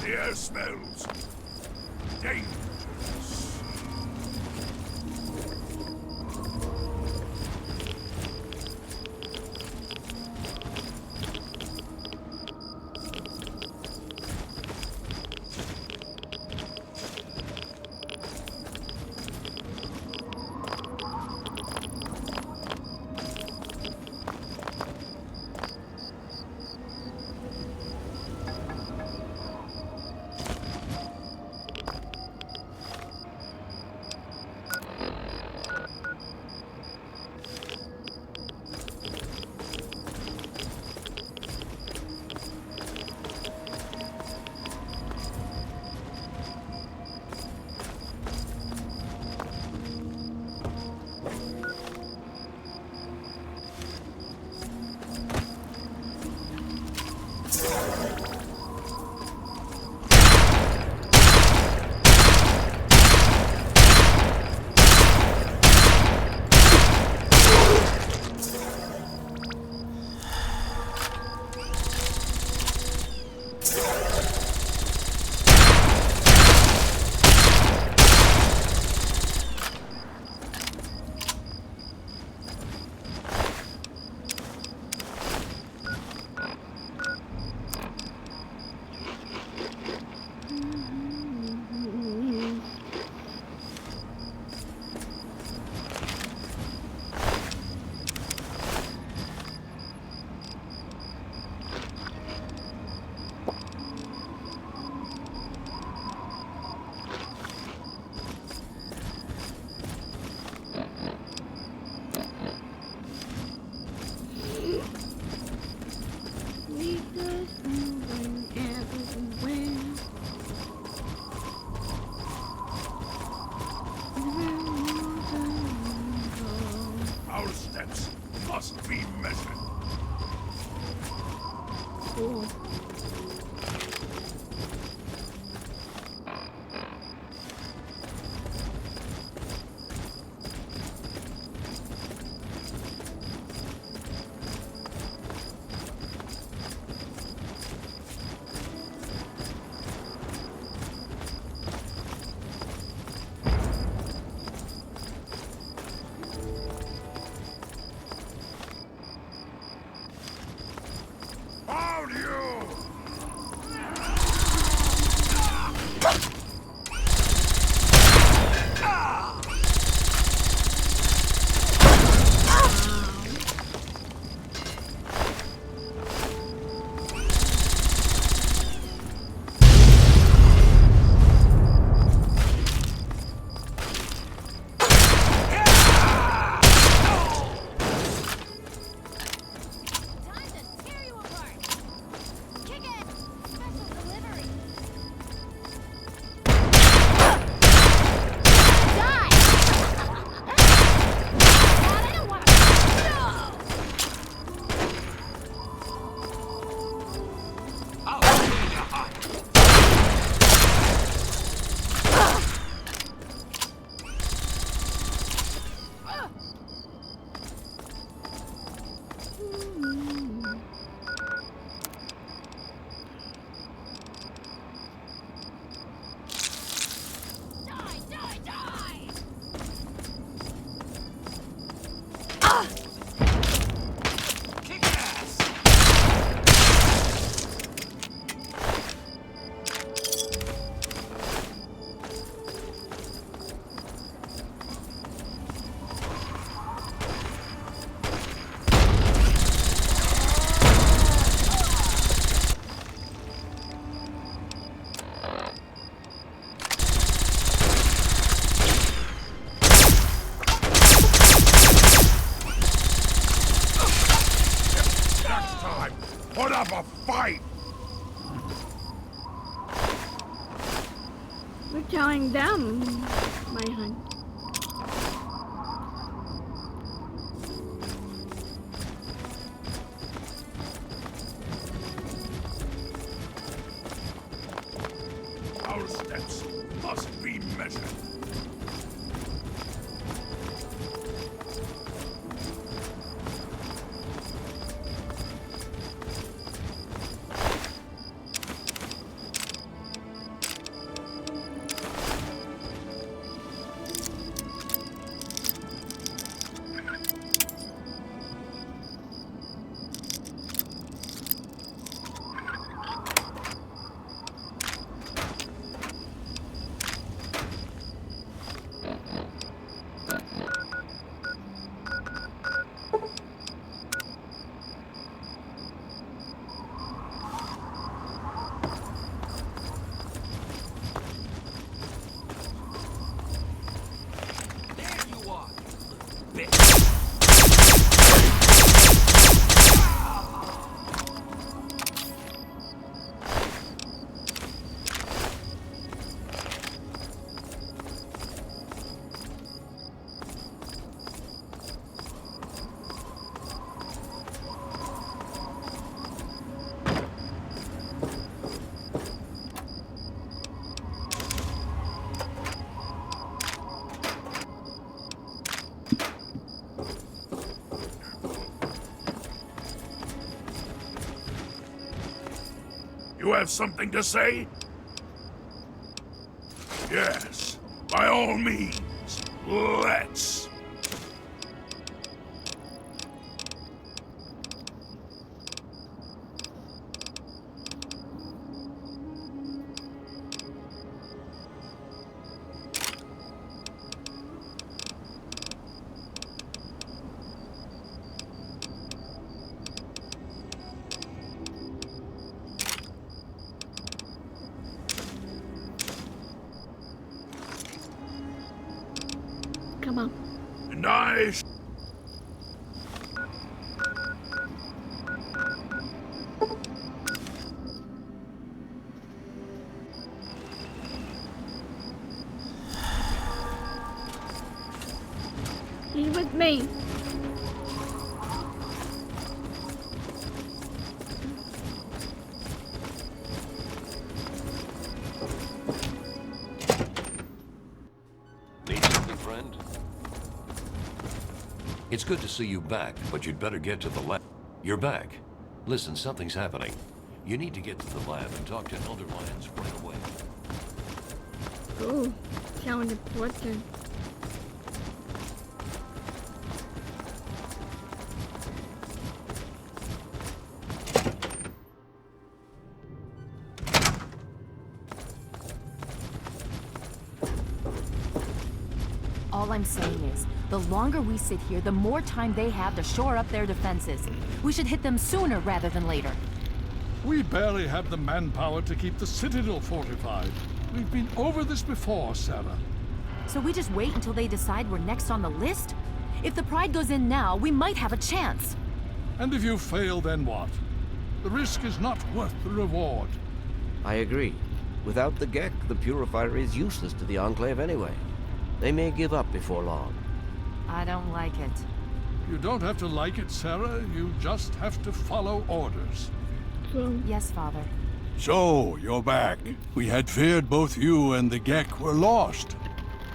The air smells dangerous. steps must be measured. Cool. Hold you! Put up a fight! We're telling them, my hunt. Our steps must be measured. You have something to say? Yes, by all means, let's. Come on. Nice. He's with me. friend. It's good to see you back, but you'd better get to the lab. You're back. Listen, something's happening. You need to get to the lab and talk to Elder Lyons right away. Oh, sound important. All I'm saying is, the longer we sit here, the more time they have to shore up their defenses. We should hit them sooner rather than later. We barely have the manpower to keep the Citadel fortified. We've been over this before, Sarah. So we just wait until they decide we're next on the list? If the Pride goes in now, we might have a chance. And if you fail, then what? The risk is not worth the reward. I agree. Without the Gek, the Purifier is useless to the Enclave anyway. They may give up before long. I don't like it. You don't have to like it, Sarah. You just have to follow orders. Yes, Father. So, you're back. We had feared both you and the Gek were lost.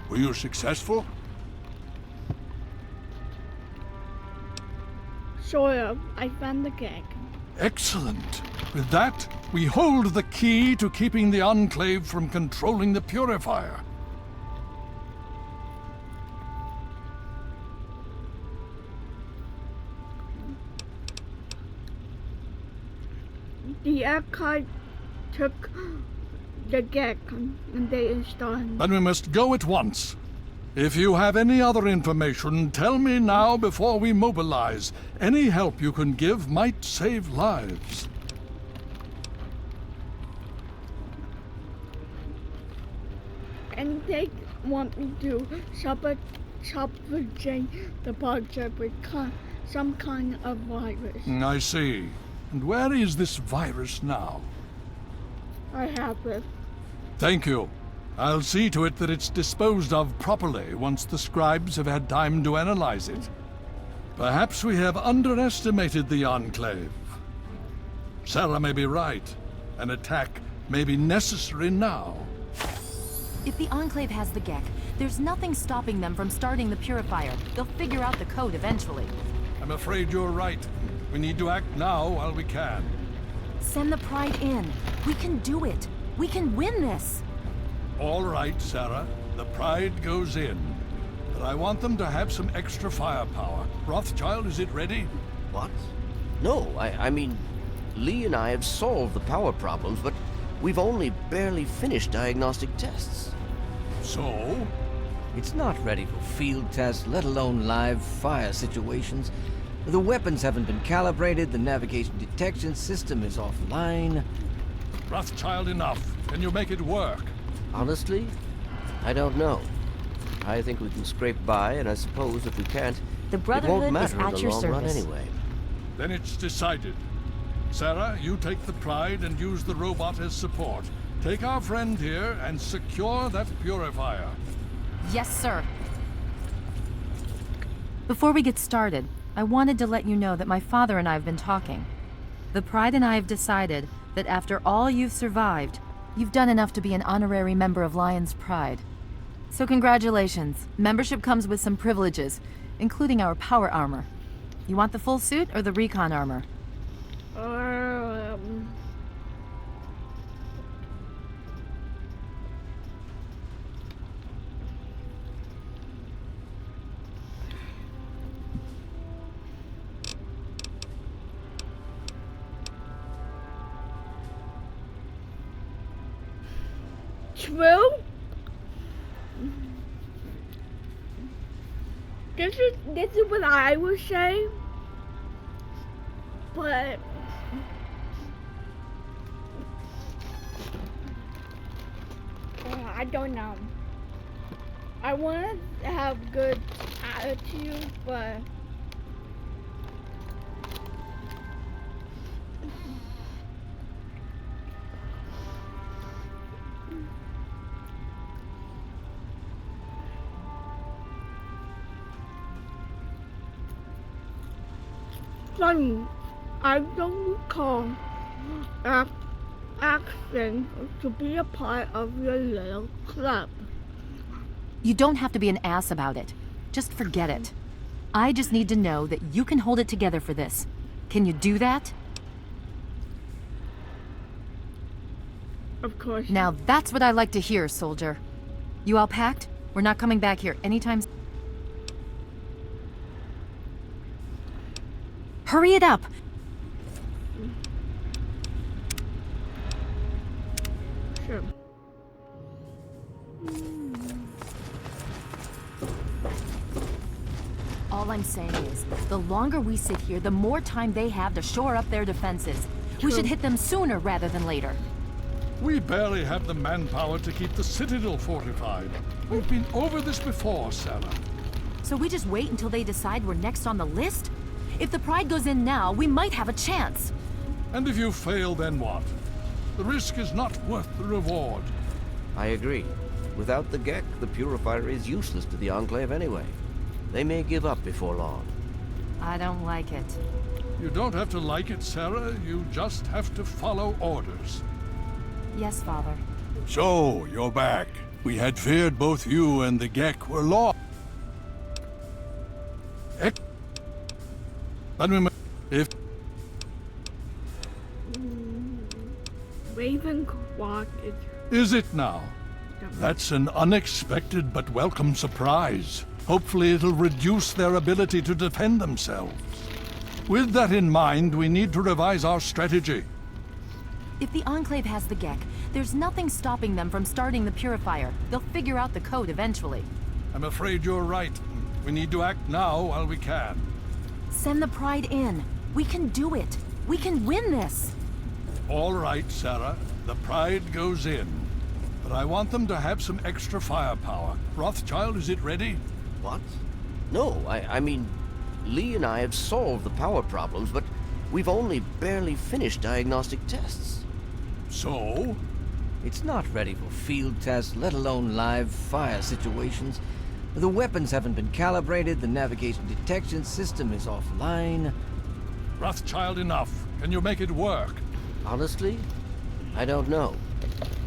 Were you successful? Sort of. I found the gag. Excellent. With that, we hold the key to keeping the Enclave from controlling the Purifier. The archive took the gag and they installed him. Then we must go at once. If you have any other information, tell me now before we mobilize. Any help you can give might save lives. And they want me to subjugate the project with some kind of virus. I see. And where is this virus now? I have it. Thank you. I'll see to it that it's disposed of properly once the scribes have had time to analyze it. Perhaps we have underestimated the Enclave. Sarah may be right. An attack may be necessary now. If the Enclave has the Gek, there's nothing stopping them from starting the Purifier. They'll figure out the code eventually. I'm afraid you're right. We need to act now while we can. Send the Pride in. We can do it. We can win this. All right, Sarah. The Pride goes in. But I want them to have some extra firepower. Rothschild, is it ready? What? No, I mean, Lee and I have solved the power problems, but we've only barely finished diagnostic tests. So? It's not ready for field tests, let alone live fire situations. The weapons haven't been calibrated, the navigation detection system is offline. Rothschild, enough. Can you make it work? Honestly, I don't know. I think we can scrape by, and I suppose if we can't, the it Brotherhood won't matter is in at the your long run service. anyway. Then it's decided. Sarah, you take the Pride and use the robot as support. Take our friend here and secure that Purifier. Yes, sir. Before we get started, I wanted to let you know that my father and I have been talking. The Pride and I have decided that after all you've survived, you've done enough to be an honorary member of Lion's Pride. So congratulations. Membership comes with some privileges, including our power armor. You want the full suit or the recon armor? True? This is what I would say, but I don't know. I want to have good attitude, but funny, I don't recall asking to be a part of your little club. You don't have to be an ass about it. Just forget it. I just need to know that you can hold it together for this. Can you do that? Of course. Now that's what I like to hear, soldier. You all packed? We're not coming back here anytime soon. Hurry it up! Sure. All I'm saying is, the longer we sit here, the more time they have to shore up their defenses. We should hit them sooner rather than later. We barely have the manpower to keep the Citadel fortified. We've been over this before, Sarah. So we just wait until they decide we're next on the list? If the Pride goes in now, we might have a chance. And if you fail, then what? The risk is not worth the reward. I agree. Without the Gek, the Purifier is useless to the Enclave anyway. They may give up before long. I don't like it. You don't have to like it, Sarah. You just have to follow orders. Yes, Father. So, you're back. We had feared both you and the Gek were lost. If Ravenclaw is it now? That's an unexpected but welcome surprise. Hopefully it'll reduce their ability to defend themselves. With that in mind, we need to revise our strategy. If the Enclave has the Gek, there's nothing stopping them from starting the Purifier. They'll figure out the code eventually. I'm afraid you're right. We need to act now while we can. Send the Pride in. We can do it. We can win this. All right, Sarah. The Pride goes in. But I want them to have some extra firepower. Rothschild, is it ready? What? No, I mean, Lee and I have solved the power problems, but we've only barely finished diagnostic tests. So? It's not ready for field tests, let alone live fire situations. The weapons haven't been calibrated, the navigation detection system is offline. Rothschild, enough. Can you make it work? Honestly, I don't know.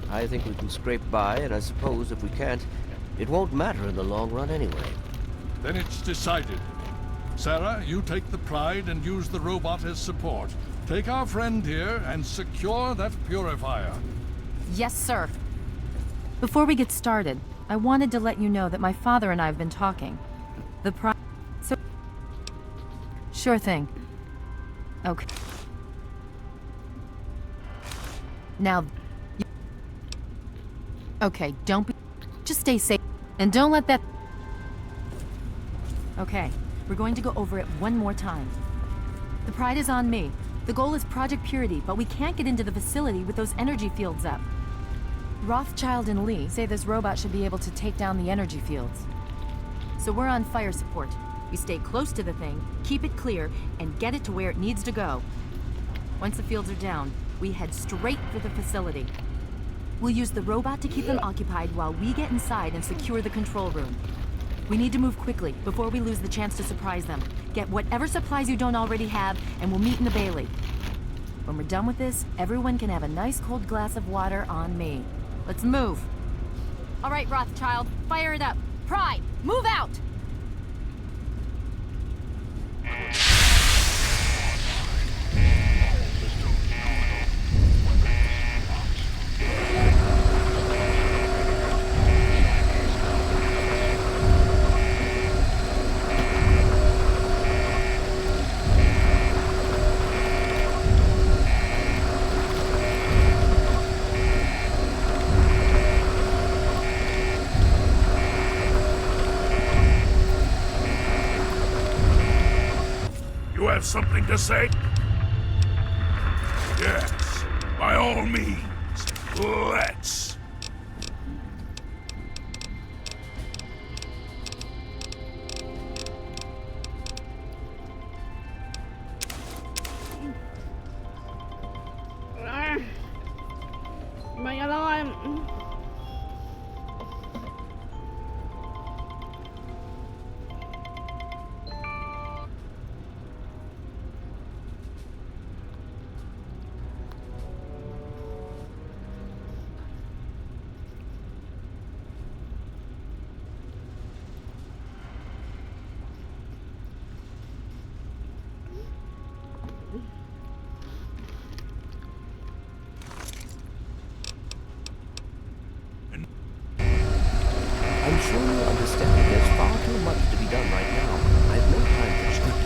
I think we can scrape by, and I suppose if we can't, it won't matter in the long run anyway. Then it's decided. Sarah, you take the Pride and use the robot as support. Take our friend here and secure that Purifier. Yes, sir. Before we get started, I wanted to let you know that my father and I have been talking. The Pride... So... Sure thing. Okay. Now... Okay, don't be... Just stay safe. And don't let that... Okay, we're going to go over it one more time. The Pride is on me. The goal is Project Purity, but we can't get into the facility with those energy fields up. Rothschild and Lee say this robot should be able to take down the energy fields. So we're on fire support. We stay close to the thing, keep it clear, and get it to where it needs to go. Once the fields are down, we head straight for the facility. We'll use the robot to keep them occupied while we get inside and secure the control room. We need to move quickly before we lose the chance to surprise them. Get whatever supplies you don't already have, and we'll meet in the Bailey. When we're done with this, everyone can have a nice cold glass of water on me. Let's move. All right, Rothschild, fire it up. Pride, move out! You have something to say? Yes, by all means. Let's. My alarm. understand, there's far too much to be done right now. I have no time for script.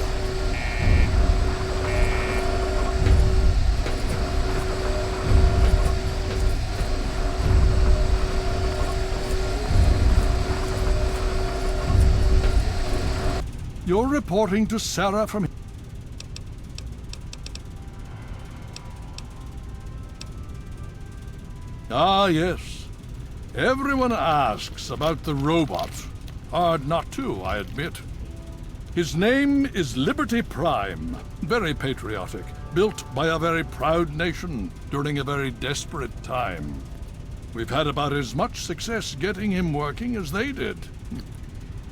You're reporting to Sarah from... Ah, yes. Everyone asks about the robot. Hard not to, I admit. His name is Liberty Prime. Very patriotic. Built by a very proud nation during a very desperate time. We've had about as much success getting him working as they did.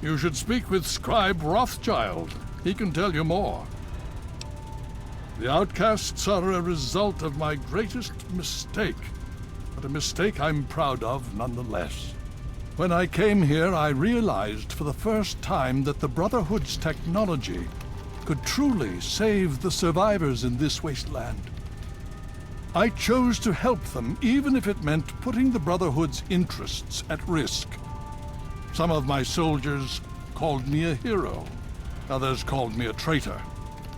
You should speak with Scribe Rothschild. He can tell you more. The outcasts are a result of my greatest mistake, but a mistake I'm proud of nonetheless. When I came here, I realized for the first time that the Brotherhood's technology could truly save the survivors in this wasteland. I chose to help them, even if it meant putting the Brotherhood's interests at risk. Some of my soldiers called me a hero. Others called me a traitor.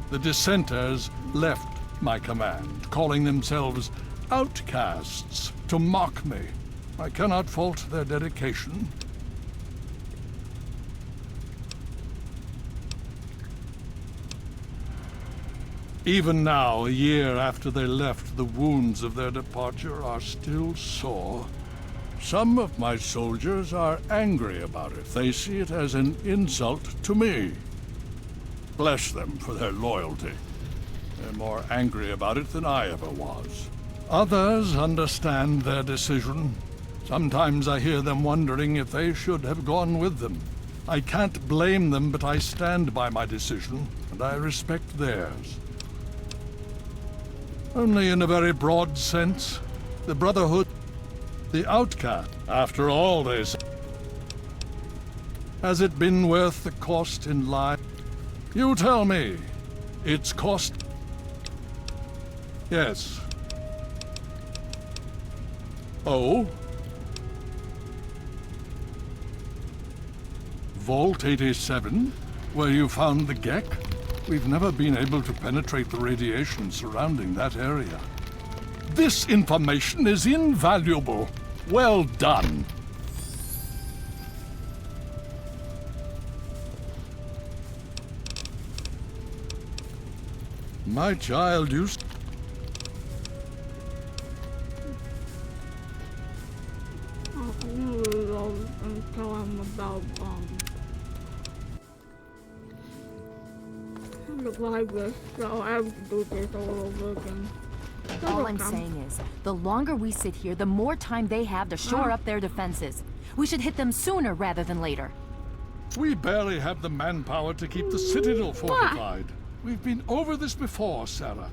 The dissenters left my command, calling themselves outcasts to mock me. I cannot fault their dedication. Even now, a year after they left, the wounds of their departure are still sore. Some of my soldiers are angry about it. They see it as an insult to me. Bless them for their loyalty. They're more angry about it than I ever was. Others understand their decision. Sometimes I hear them wondering if they should have gone with them. I can't blame them, but I stand by my decision, and I respect theirs. Only in a very broad sense. The Brotherhood, the outcast, after all this. Has it been worth the cost in life? You tell me. It's cost... Yes. Oh? Vault 87? Where you found the Gek? We've never been able to penetrate the radiation surrounding that area. This information is invaluable. Well done. My child, you... Tell him about the virus, so I have to do this all over again. All I'm saying is, the longer we sit here, the more time they have to shore up their defenses. We should hit them sooner rather than later. We barely have the manpower to keep the Citadel fortified. We've been over this before, Sarah.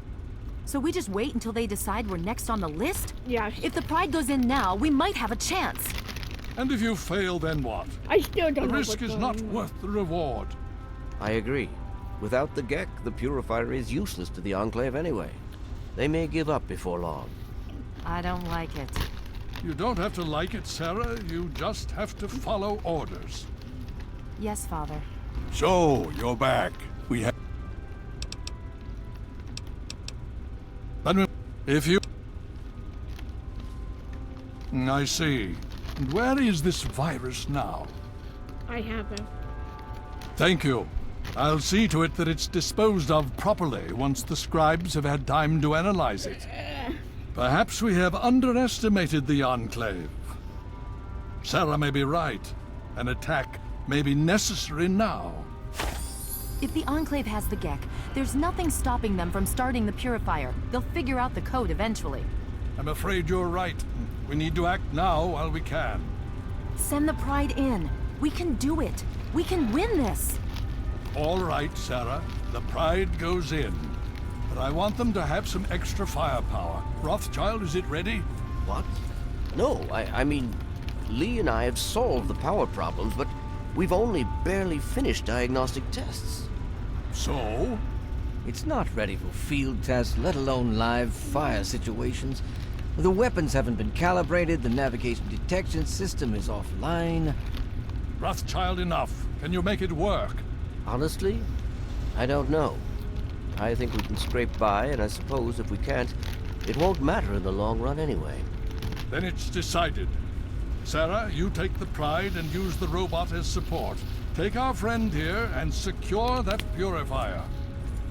So we just wait until they decide we're next on the list? Yeah. If the Pride goes in now, we might have a chance. And if you fail, then what? I still don't know. The risk is not worth the reward. I agree. Without the Gek, the Purifier is useless to the Enclave anyway. They may give up before long. I don't like it. You don't have to like it, Sarah. You just have to follow orders. Yes, Father. So, you're back. We have... But if you... I see. And where is this virus now? I have it. Thank you. I'll see to it that it's disposed of properly once the scribes have had time to analyze it. Perhaps we have underestimated the Enclave. Sarah may be right. An attack may be necessary now. If the Enclave has the Gek, there's nothing stopping them from starting the Purifier. They'll figure out the code eventually. I'm afraid you're right. We need to act now while we can. Send the Pride in. We can do it. We can win this. All right, Sarah. The Pride goes in. But I want them to have some extra firepower. Rothschild, is it ready? What? No, I mean, Lee and I have solved the power problems, but we've only barely finished diagnostic tests. So? It's not ready for field tests, let alone live fire situations. The weapons haven't been calibrated, the navigation detection system is offline. Rothschild, enough. Can you make it work? Honestly, I don't know. I think we can scrape by, and I suppose if we can't, it won't matter in the long run anyway. Then it's decided. Sarah, you take the Pride and use the robot as support. Take our friend here and secure that purifier.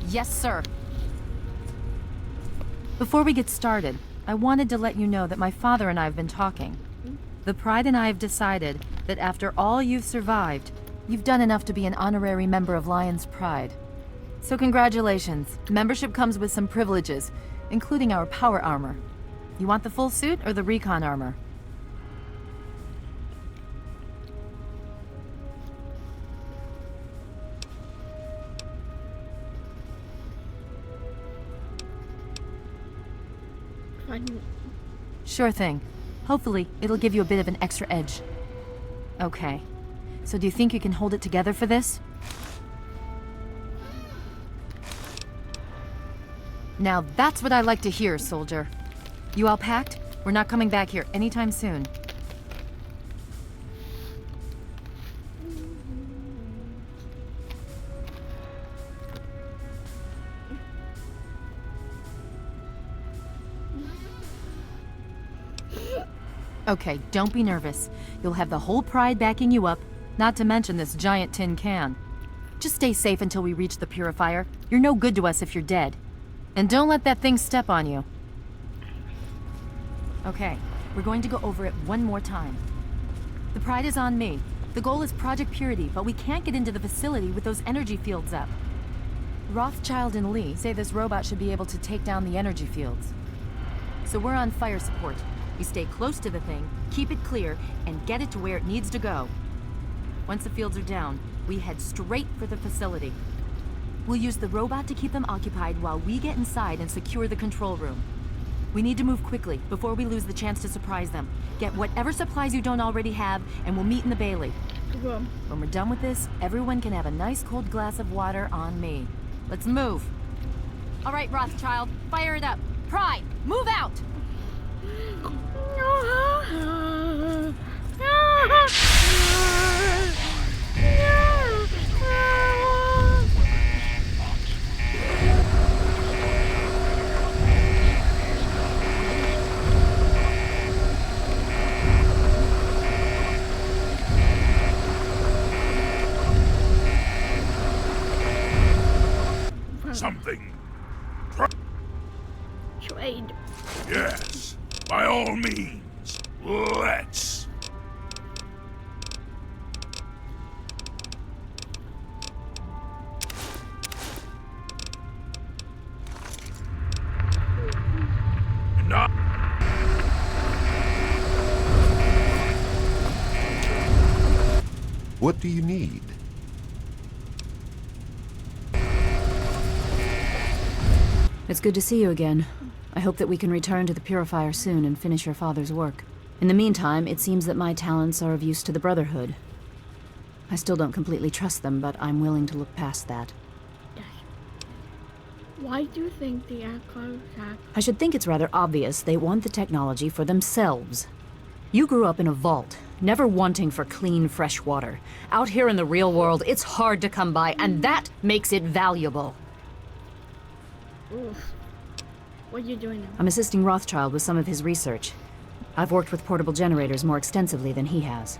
Yes, sir. Before we get started, I wanted to let you know that my father and I have been talking. The Pride and I have decided that after all you've survived, you've done enough to be an honorary member of Lion's Pride. So congratulations. Membership comes with some privileges, including our power armor. You want the full suit or the recon armor? Sure thing. Hopefully, it'll give you a bit of an extra edge. Okay. So do you think you can hold it together for this? Now that's what I like to hear, soldier. You all packed? We're not coming back here anytime soon. Okay, don't be nervous. You'll have the whole Pride backing you up, not to mention this giant tin can. Just stay safe until we reach the purifier. You're no good to us if you're dead. And don't let that thing step on you. Okay, we're going to go over it one more time. The Pride is on me. The goal is Project Purity, but we can't get into the facility with those energy fields up. Rothschild and Lee say this robot should be able to take down the energy fields. So we're on fire support. We stay close to the thing, keep it clear, and get it to where it needs to go. Once the fields are down, we head straight for the facility. We'll use the robot to keep them occupied while we get inside and secure the control room. We need to move quickly before we lose the chance to surprise them. Get whatever supplies you don't already have, and we'll meet in the Bailey. When we're done with this, everyone can have a nice cold glass of water on me. Let's move. All right, Rothschild, fire it up. Pride, move out! Something. Trade. Yes, by all means. Let's. Not. What do you need? It's good to see you again. I hope that we can return to the Purifier soon and finish your father's work. In the meantime, it seems that my talents are of use to the Brotherhood. I still don't completely trust them, but I'm willing to look past that. Why do you think the Echoes have... I should think it's rather obvious they want the technology for themselves. You grew up in a vault, never wanting for clean, fresh water. Out here in the real world, it's hard to come by, and that makes it valuable. Oof. What are you doing now? I'm assisting Rothschild with some of his research. I've worked with portable generators more extensively than he has.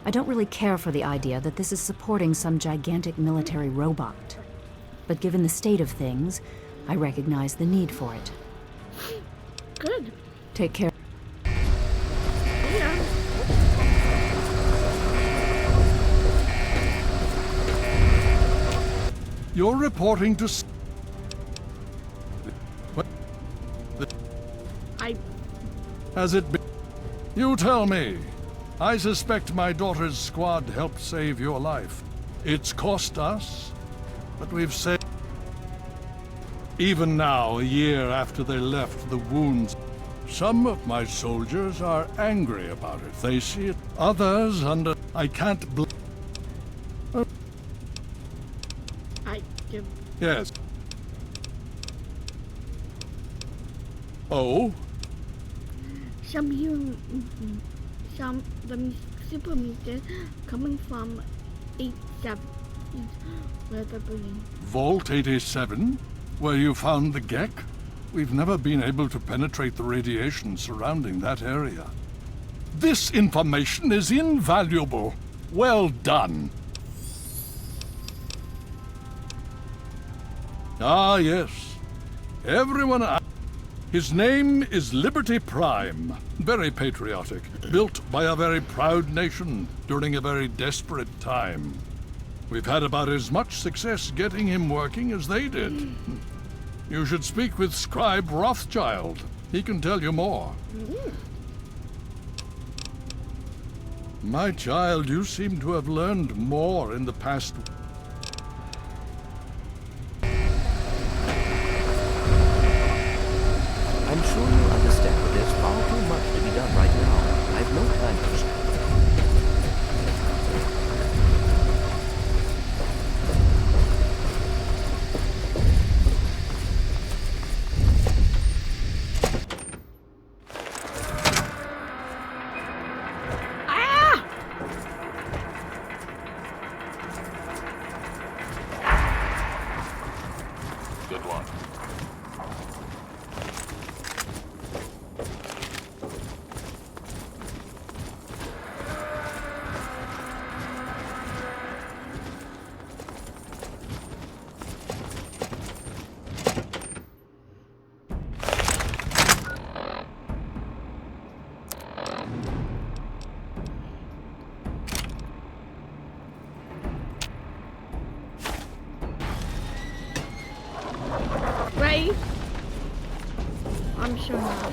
I don't really care for the idea that this is supporting some gigantic military robot. But given the state of things, I recognize the need for it. Good. Take care. Yeah. You're reporting to... Has it been... You tell me. I suspect my daughter's squad helped save your life. It's cost us, but we've saved... Even now, a year after they left, the wounds... Some of my soldiers are angry about it. They see it. Others under... I can't Yes. Oh? Some you... Some... Let me super meters coming from 87 weather balloon. Vault 87? Where you found the Gek? We've never been able to penetrate the radiation surrounding that area. This information is invaluable. Well done. Ah, yes. Everyone... His name is Liberty Prime. Very patriotic. Built by a very proud nation during a very desperate time. We've had about as much success getting him working as they did. You should speak with Scribe Rothschild. He can tell you more. My child, you seem to have learned more in the past... I'm sure you understand that there's far too much to be done right now. I've no time for this. Good luck. Right? I'm sure not.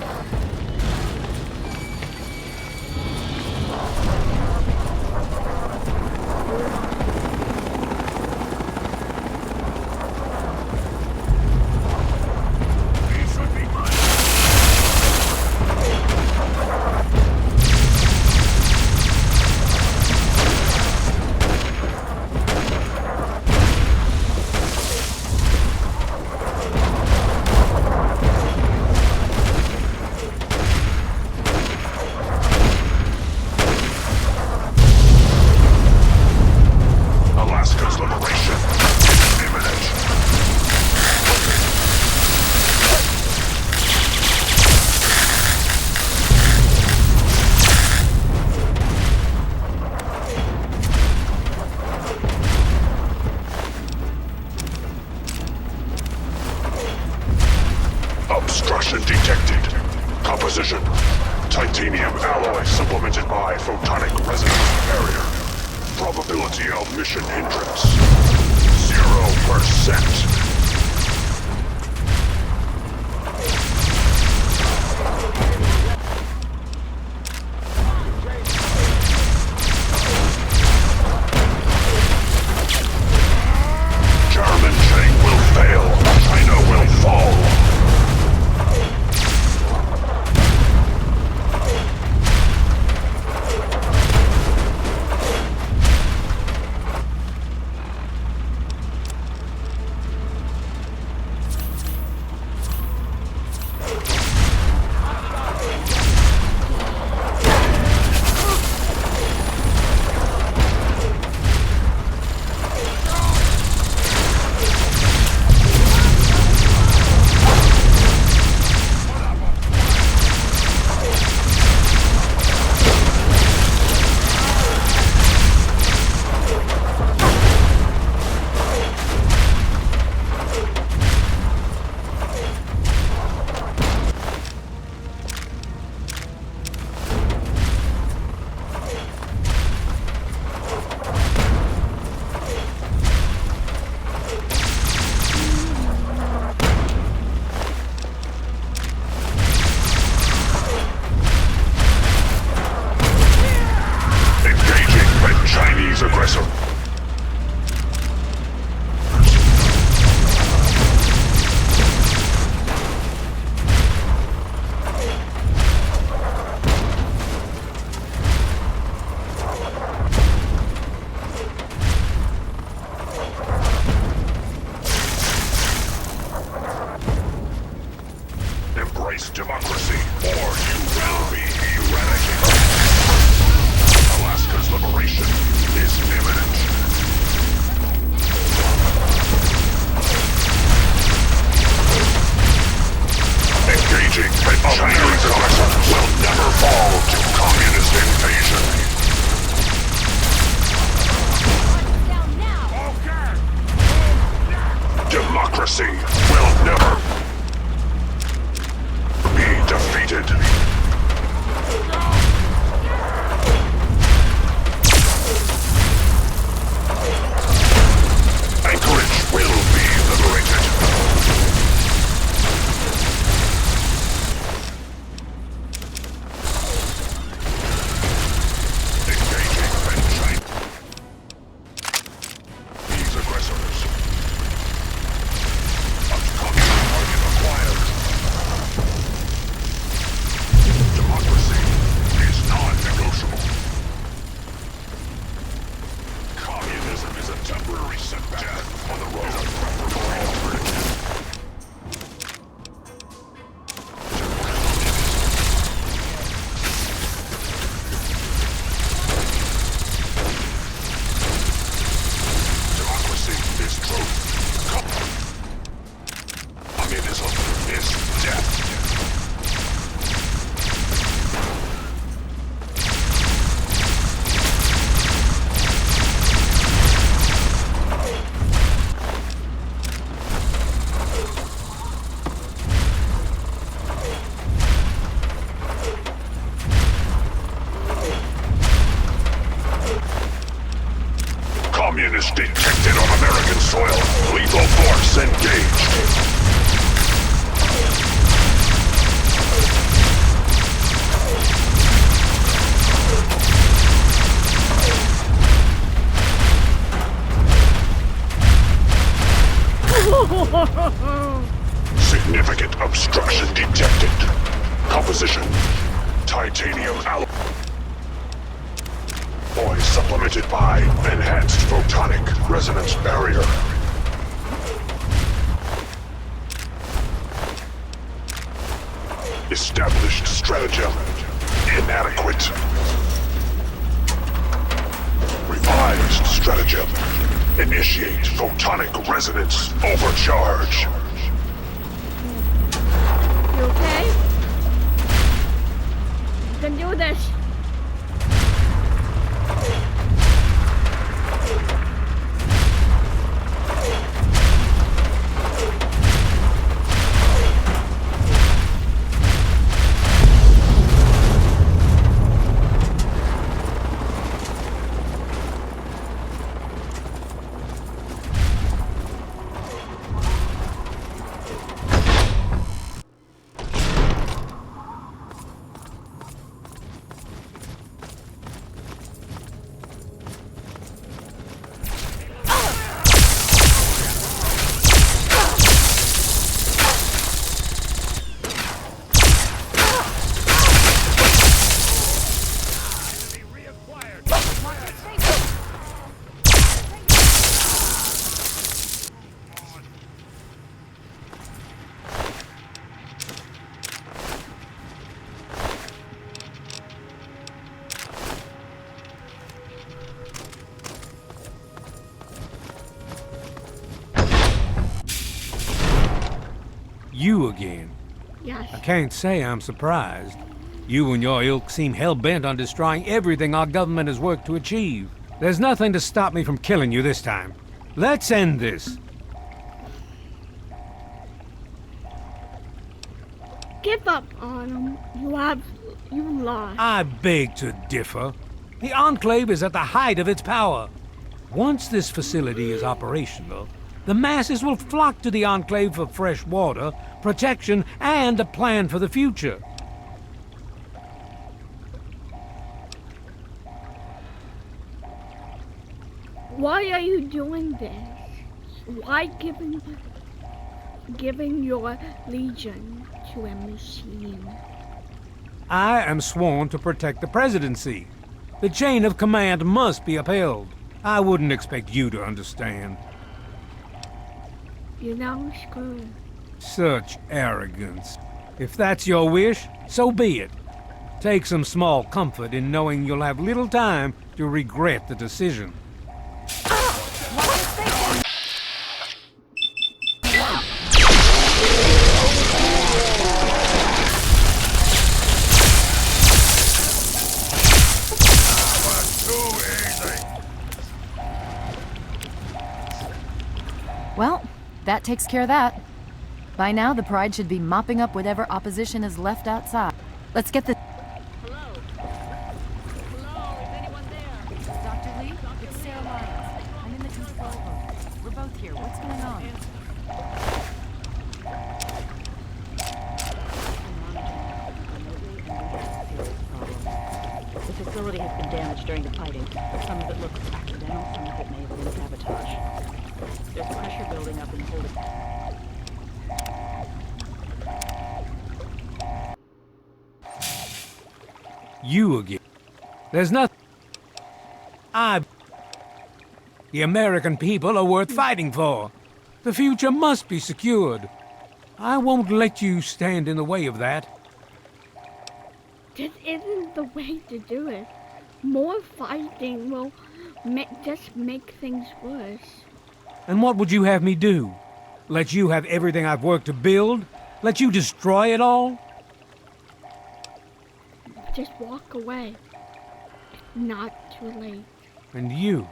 Alaska's liberation is imminent. Obstruction detected. Composition: titanium alloy supplemented by photonic resonance barrier. Probability of mission hindrance: 0%. German chain will fail. China will fall. Chinese aggressor. Embrace democracy, or you will be eradicated. Alaska Democracy will never be defeated. Anchorage will be liberated. Engaging Benchite. These aggressors. Autonomy target acquired. Democracy is non-negotiable. Communism is a temporary setback. Death on the road is a preferable alternative. Democracy is truth. Communism is death. Communist detected on American soil. Lethal force engaged. Significant obstruction detected. Composition: titanium alloy. Supplemented by enhanced photonic resonance barrier. Established stratagem inadequate. Revised stratagem. Initiate photonic resonance overcharge. You okay? You can do this. You again? Yes. I can't say I'm surprised. You and your ilk seem hell-bent on destroying everything our government has worked to achieve. There's nothing to stop me from killing you this time. Let's end this. Give up on him. You lost. I beg to differ. The Enclave is at the height of its power. Once this facility is operational, the masses will flock to the Enclave for fresh water, protection, and a plan for the future. Why are you doing this? Why giving your legion to a machine? I am sworn to protect the presidency. The chain of command must be upheld. I wouldn't expect you to understand. You know, screw. Such arrogance. If that's your wish, so be it. Take some small comfort in knowing you'll have little time to regret the decision. That takes care of that. By now, the Pride should be mopping up whatever opposition is left outside. Let's get the... Hello? Hello? Is anyone there? Dr. Lee? It's Sarah Lyons. I'm in the control room. We're both here. What's going on? The facility has been damaged during the fighting. Some of it looks accidental, some of it may have been sabotage. There's pressure building up in the holding. You again. There's nothing. The American people are worth fighting for. The future must be secured. I won't let you stand in the way of that. This isn't the way to do it. More fighting will just make things worse. And what would you have me do? Let you have everything I've worked to build? Let you destroy it all? Just walk away. Not too late. And you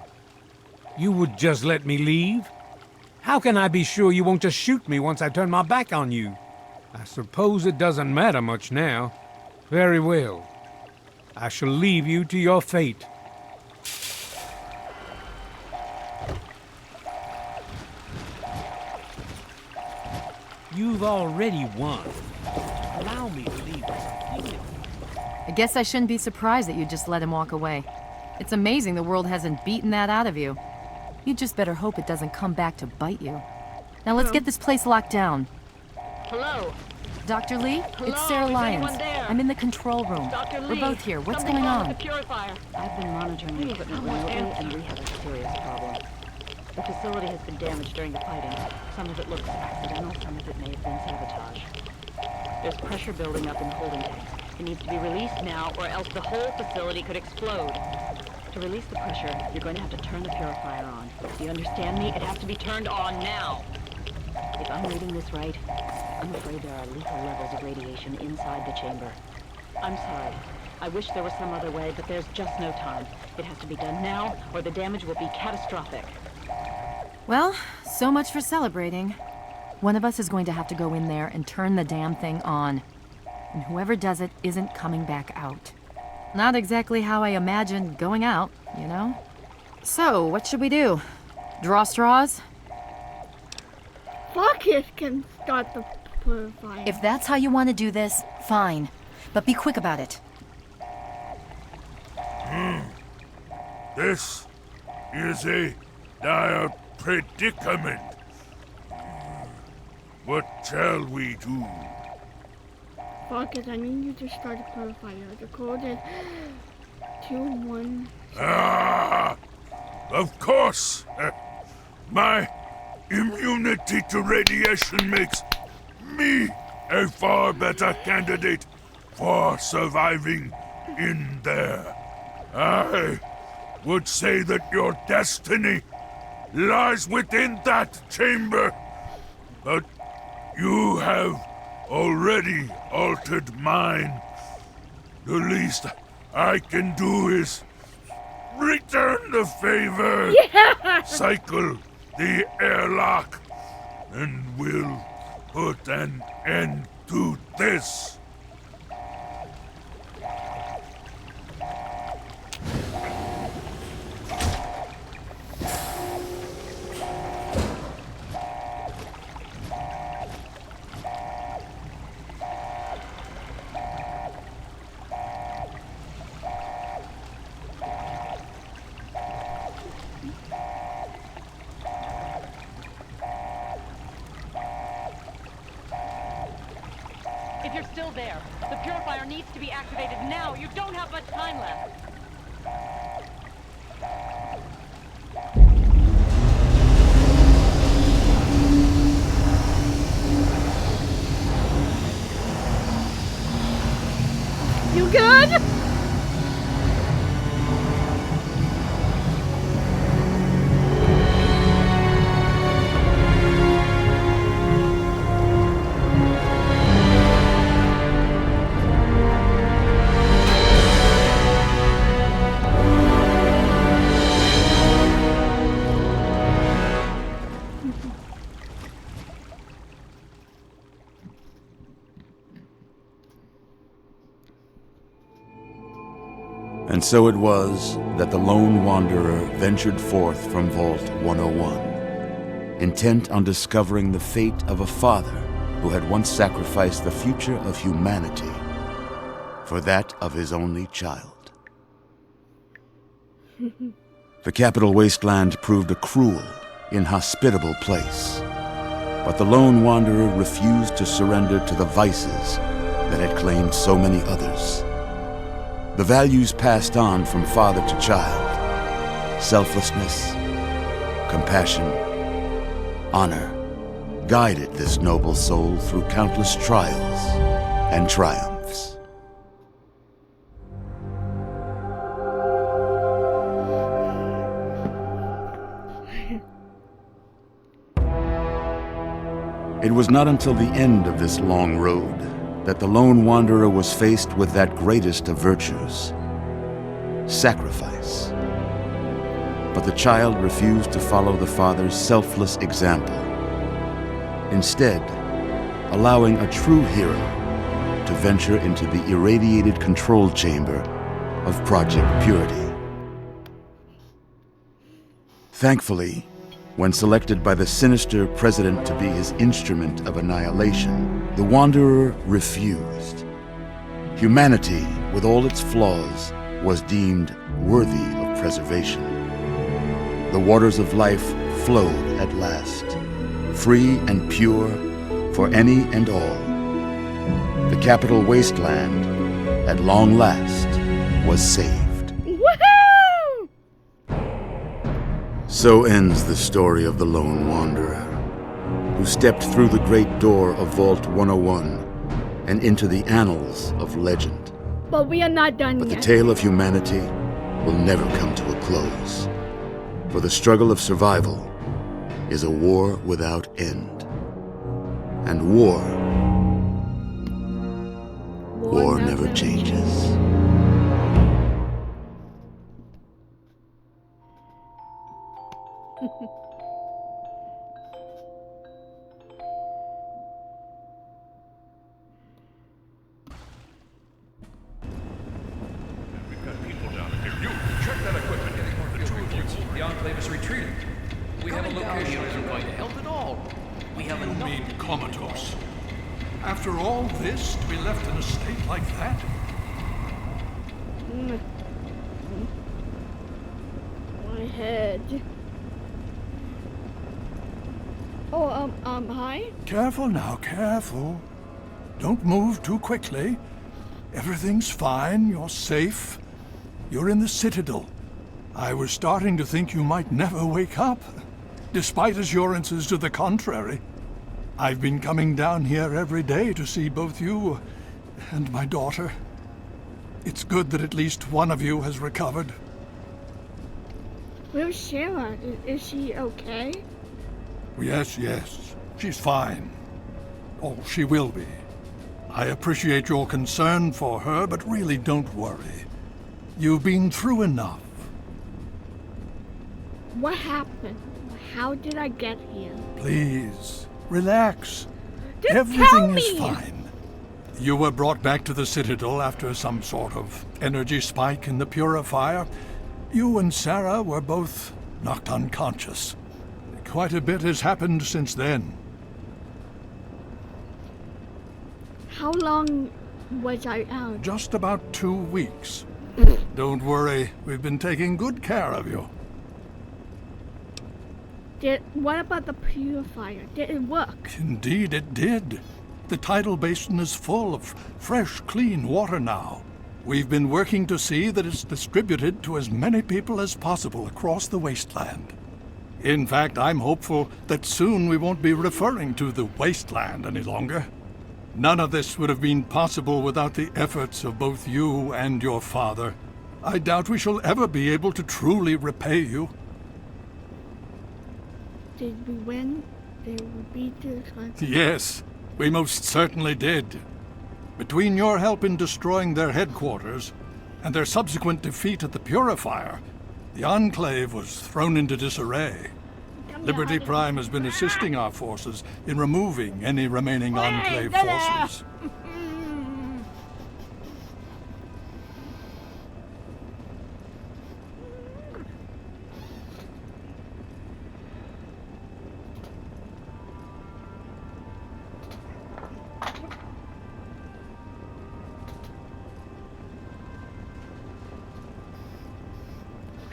would just let me leave? How can I be sure you won't just shoot me once I turn my back on you? I suppose it doesn't matter much now. Very well. I shall leave you to your fate. You've already won. Allow me to leave this. I guess I shouldn't be surprised that you just let him walk away. It's amazing the world hasn't beaten that out of you. You just better hope it doesn't come back to bite you. Now let's get this place locked down. Hello? Dr. Lee? Hello? It's Sarah Is Lyons. anyone there? I'm in the control room. Dr. We're Lee, both here. What's something going wrong on? with the purifier. I've been monitoring the equipment remotely, and we have a serious problem. The facility has been damaged during the fighting. Some of it looks accidental, some of it may have been sabotage. There's pressure building up in the holding tanks. It needs to be released now, or else the whole facility could explode. To release the pressure, you're going to have to turn the purifier on. Do you understand me? It has to be turned on now. If I'm reading this right, I'm afraid there are lethal levels of radiation inside the chamber. I'm sorry. I wish there was some other way, but there's just no time. It has to be done now, or the damage will be catastrophic. Well, so much for celebrating. One of us is going to have to go in there and turn the damn thing on. And whoever does it isn't coming back out. Not exactly how I imagined going out, you know? So, what should we do? Draw straws? Focus can start the purifier. If that's how you want to do this, fine. But be quick about it. This is a dire predicament. What shall we do? Focus, I need you to start a purifier. The code is 2-1. Of course! My immunity to radiation makes me a far better candidate for surviving in there. I would say that your destiny lies within that chamber, but you have already altered mine. The least I can do is return the favor, cycle the airlock, and we'll put an end to this. If you're still there, the purifier needs to be activated now. You don't have much time left. You good? And so it was that the lone wanderer ventured forth from Vault 101, intent on discovering the fate of a father who had once sacrificed the future of humanity for that of his only child. The Capital Wasteland proved a cruel, inhospitable place, but the lone wanderer refused to surrender to the vices that had claimed so many others. The values passed on from father to child, selflessness, compassion, honor, guided this noble soul through countless trials and triumphs. It was not until the end of this long road that the lone wanderer was faced with that greatest of virtues, sacrifice. But the child refused to follow the father's selfless example, instead allowing a true hero to venture into the irradiated control chamber of Project Purity. Thankfully, when selected by the sinister president to be his instrument of annihilation, the Wanderer refused. Humanity, with all its flaws, was deemed worthy of preservation. The waters of life flowed at last, free and pure for any and all. The Capital Wasteland, at long last, was saved. So ends the story of the Lone Wanderer, who stepped through the great door of Vault 101 and into the annals of legend. But we are not done But yet. the tale of humanity will never come to a close, for the struggle of survival is a war without end. And war never changes. We've got people down here. You, check that equipment. The two of you. The Enclave is retreating. We have a location. isn't going to help at all. We have a mean comatose. After all this, to be left in a state like that? My head. Oh, hi? Careful now, careful. Don't move too quickly. Everything's fine, you're safe. You're in the Citadel. I was starting to think you might never wake up, despite assurances to the contrary. I've been coming down here every day to see both you and my daughter. It's good that at least one of you has recovered. Where's Sarah? Is she okay? Yes, yes. She's fine. Oh, she will be. I appreciate your concern for her, but really don't worry. You've been through enough. What happened? How did I get here? Please, relax. Just Everything tell is me. fine. You were brought back to the Citadel after some sort of energy spike in the Purifier. You and Sarah were both knocked unconscious. Quite a bit has happened since then. How long was I out? Just about 2 weeks. Don't worry, we've been taking good care of you. What about the purifier? Did it work? Indeed it did. The tidal basin is full of fresh, clean water now. We've been working to see that it's distributed to as many people as possible across the wasteland. In fact, I'm hopeful that soon we won't be referring to the wasteland any longer. None of this would have been possible without the efforts of both you and your father. I doubt we shall ever be able to truly repay you. Did we win? Did we beat the Yes, we most certainly did. Between your help in destroying their headquarters and their subsequent defeat at the Purifier, the Enclave was thrown into disarray. Liberty Prime has been assisting our forces in removing any remaining Enclave forces.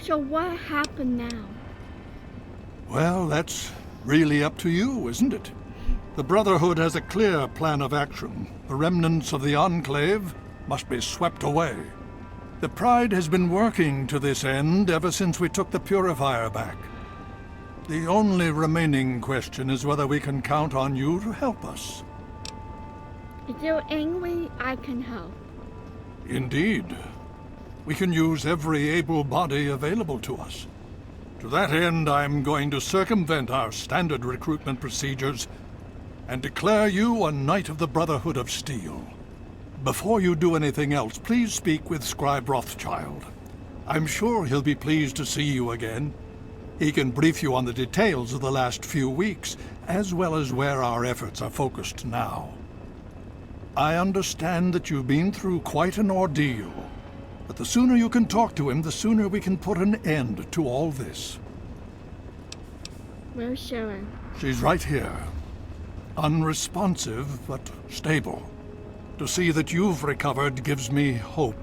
So what happened now? Well, that's really up to you, isn't it? The Brotherhood has a clear plan of action. The remnants of the Enclave must be swept away. The Pride has been working to this end ever since we took the Purifier back. The only remaining question is whether we can count on you to help us. Is there any way I can help? Indeed. We can use every able body available to us. To that end, I'm going to circumvent our standard recruitment procedures and declare you a Knight of the Brotherhood of Steel. Before you do anything else, please speak with Scribe Rothschild. I'm sure he'll be pleased to see you again. He can brief you on the details of the last few weeks, as well as where our efforts are focused now. I understand that you've been through quite an ordeal, but the sooner you can talk to him, the sooner we can put an end to all this. Where's Sharon? She's right here. Unresponsive, but stable. To see that you've recovered gives me hope.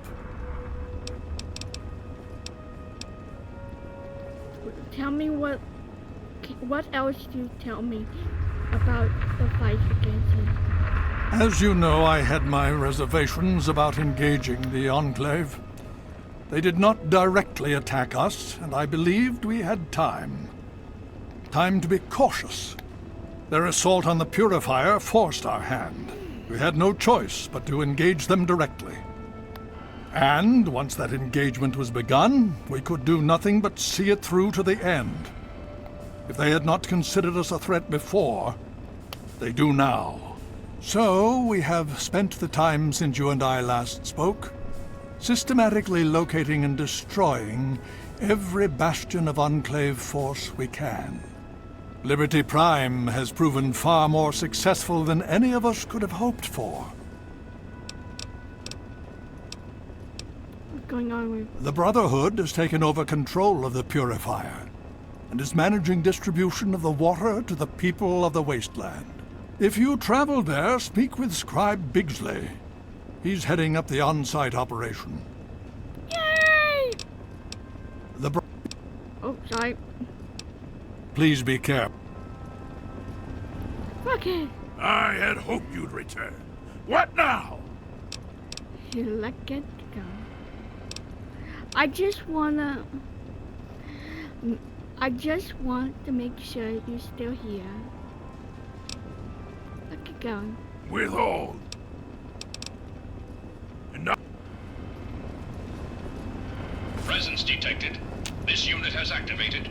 Tell me what else do you tell me about the fight against him? As you know, I had my reservations about engaging the Enclave. They did not directly attack us, and I believed we had time. Time to be cautious. Their assault on the Purifier forced our hand. We had no choice but to engage them directly. And once that engagement was begun, we could do nothing but see it through to the end. If they had not considered us a threat before, they do now. So we have spent the time since you and I last spoke, systematically locating and destroying every bastion of Enclave force we can. Liberty Prime has proven far more successful than any of us could have hoped for. What's going on with... The Brotherhood has taken over control of the Purifier and is managing distribution of the water to the people of the Wasteland. If you travel there, speak with Scribe Bigsley. He's heading up the on-site operation. Yay! Oh, sorry. Please be careful. Okay. I had hoped you'd return. What now? Let it go. I just want to make sure you're still here. Let it go. Withhold. Enough. Presence detected. This unit has activated.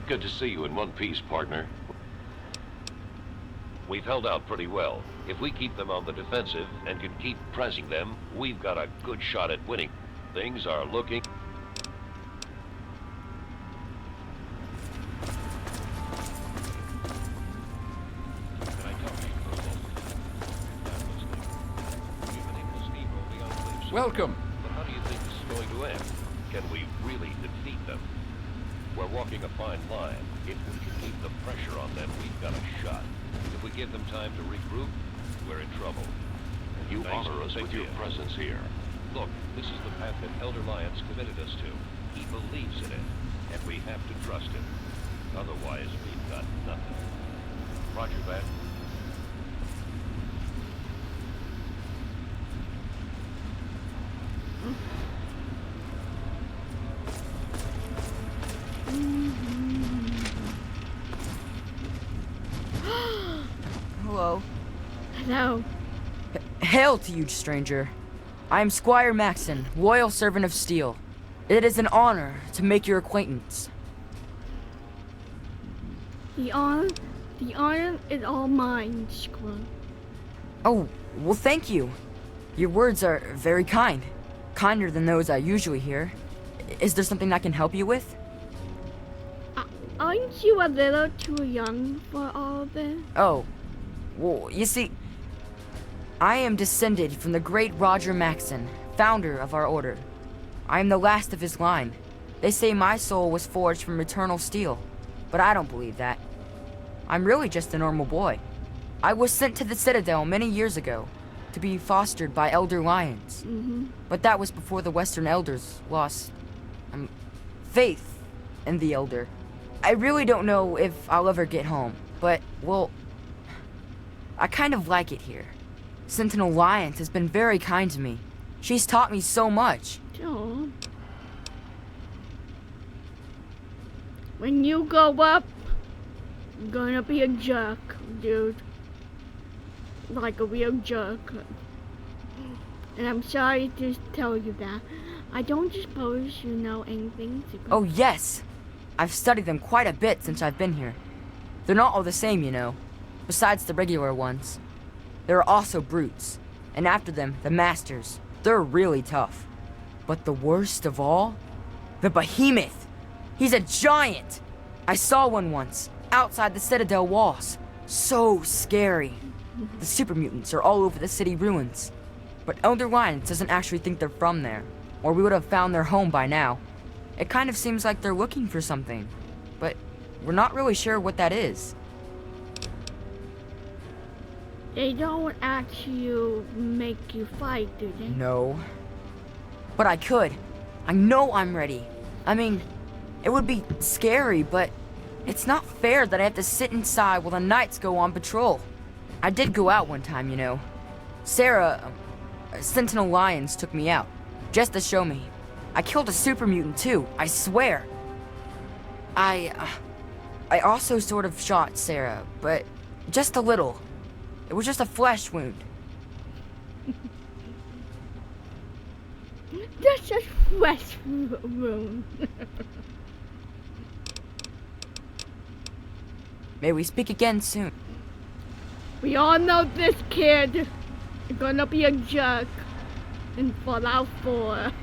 Good to see you in one piece, partner. We've held out pretty well. If we keep them on the defensive and can keep pressing them, we've got a good shot at winning. Things are looking... Welcome. But how do you think this is going to end? Can we really defeat them? We're walking a fine line. If we can keep the pressure on them, we've got a shot. If we give them time to regroup, we're in trouble. You honor us with your presence here. Look, this is the path that Elder Lyons committed us to. He believes in it, and we have to trust him. Otherwise, we've got nothing. Roger that. Hello. Hello. Hail to you, stranger. I am Squire Maxon, loyal servant of Steel. It is an honor to make your acquaintance. The honor is all mine, Squirrel. Oh, well, thank you. Your words are very kind. Kinder than those I usually hear. Is there something I can help you with? Aren't you a little too young for all this? Oh, well, you see, I am descended from the great Roger Maxon, founder of our order. I am the last of his line. They say my soul was forged from eternal steel, but I don't believe that. I'm really just a normal boy. I was sent to the Citadel many years ago to be fostered by Elder Lyons. But that was before the Western Elders lost faith in the Elder. I really don't know if I'll ever get home, but, well, I kind of like it here. Sentinel Lyons has been very kind to me. She's taught me so much. Oh. When you grow up, you're gonna be a jerk, dude. Like a real jerk. And I'm sorry to tell you that. I don't suppose you know anything. Oh, yes. I've studied them quite a bit since I've been here. They're not all the same, you know. Besides the regular ones. There are also brutes. And after them, the masters. They're really tough. But the worst of all? The behemoth! He's a giant! I saw one once, outside the Citadel walls. So scary. The super mutants are all over the city ruins. But Elder Lyons doesn't actually think they're from there, or we would have found their home by now. It kind of seems like they're looking for something, but we're not really sure what that is. They don't actually make you fight, do they? No. But I could. I know I'm ready. I mean, it would be scary, but it's not fair that I have to sit inside while the knights go on patrol. I did go out one time, you know. Sarah, Sentinel Lyons took me out, just to show me. I killed a super mutant too, I swear. I also sort of shot Sarah, but just a little. It was just a flesh wound. That's a flesh wound. May we speak again soon. We all know this kid is gonna be a jerk in Fallout 4.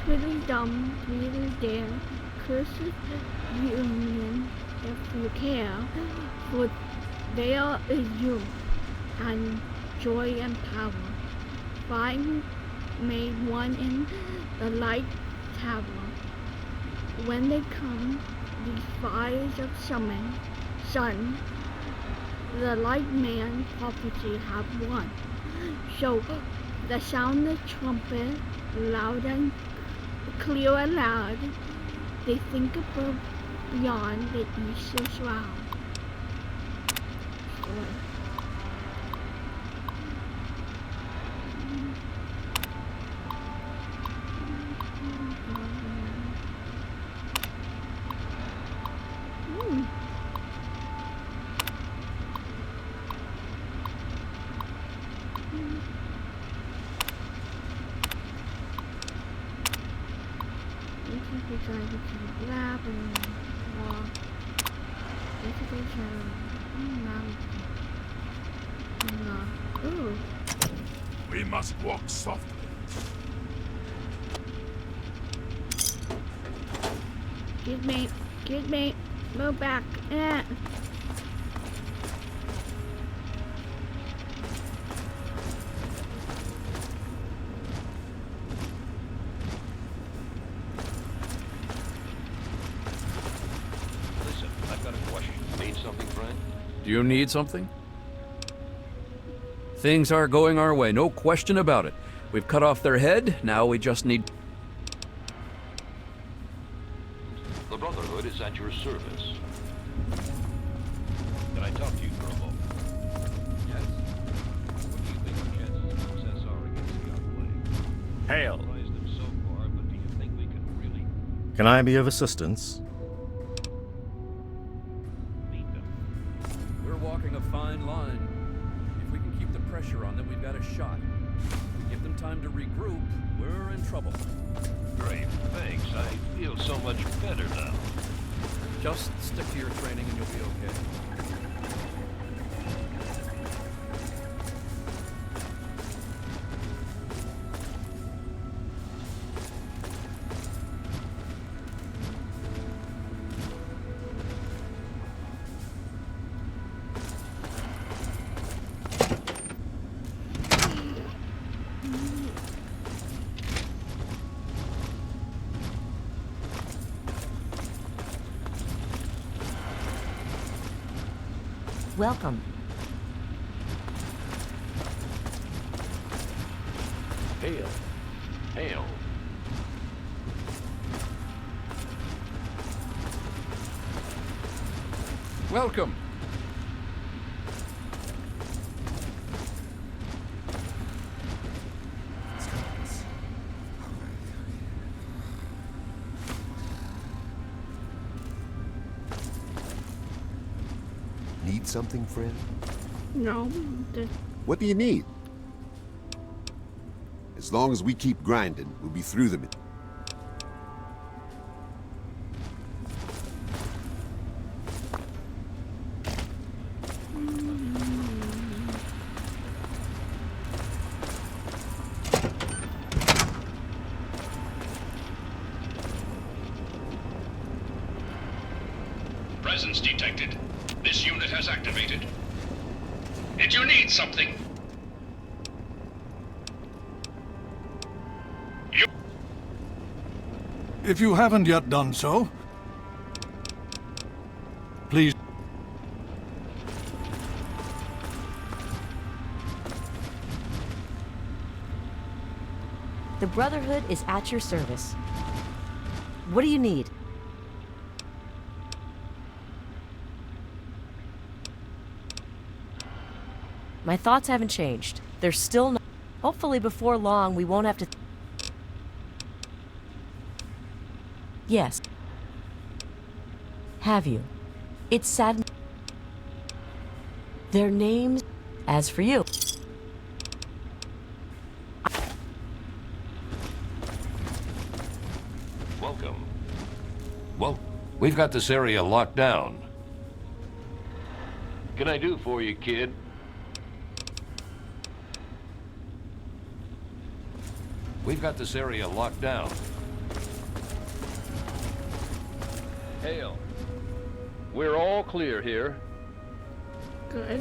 Tweedledum, Tweedledare, curses union if you care, for there is youth and joy and power. Find made one in the light tower. When they come, these fires of sun, the light man prophecy have won. So the sound of trumpet, loud and clear and loud, they think above beyond the eastern shroud. We must walk softly. Excuse me, move back. Listen, I've got a question. Need something, friend? Do you need something? Things are going our way, no question about it. We've cut off their head, now we just need... The Brotherhood is at your service. Can I talk to you for a moment? Yes? What do you think our chances of success are against the Enclave? Hail. Surprised them so far, but do you think we can really Can I be of assistance? meet them? pressure on them, we've got a shot. If we give them time to regroup, we're in trouble. Great, thanks. I feel so much better now. Just stick to your training and you'll be okay. Welcome. Hail. Hail. Welcome. Need something, friend? No. What do you need? As long as we keep grinding, we'll be through them. Presence detected. This unit has activated. Did you need something? If you haven't yet done so, please. The Brotherhood is at your service. What do you need? My thoughts haven't changed. They're still not. Hopefully before long we won't have to... Yes. Have you? It's sad. Their names... As for you... Welcome. Well, we've got this area locked down. What can I do for you, kid? We've got this area locked down. Hail. We're all clear here. Good.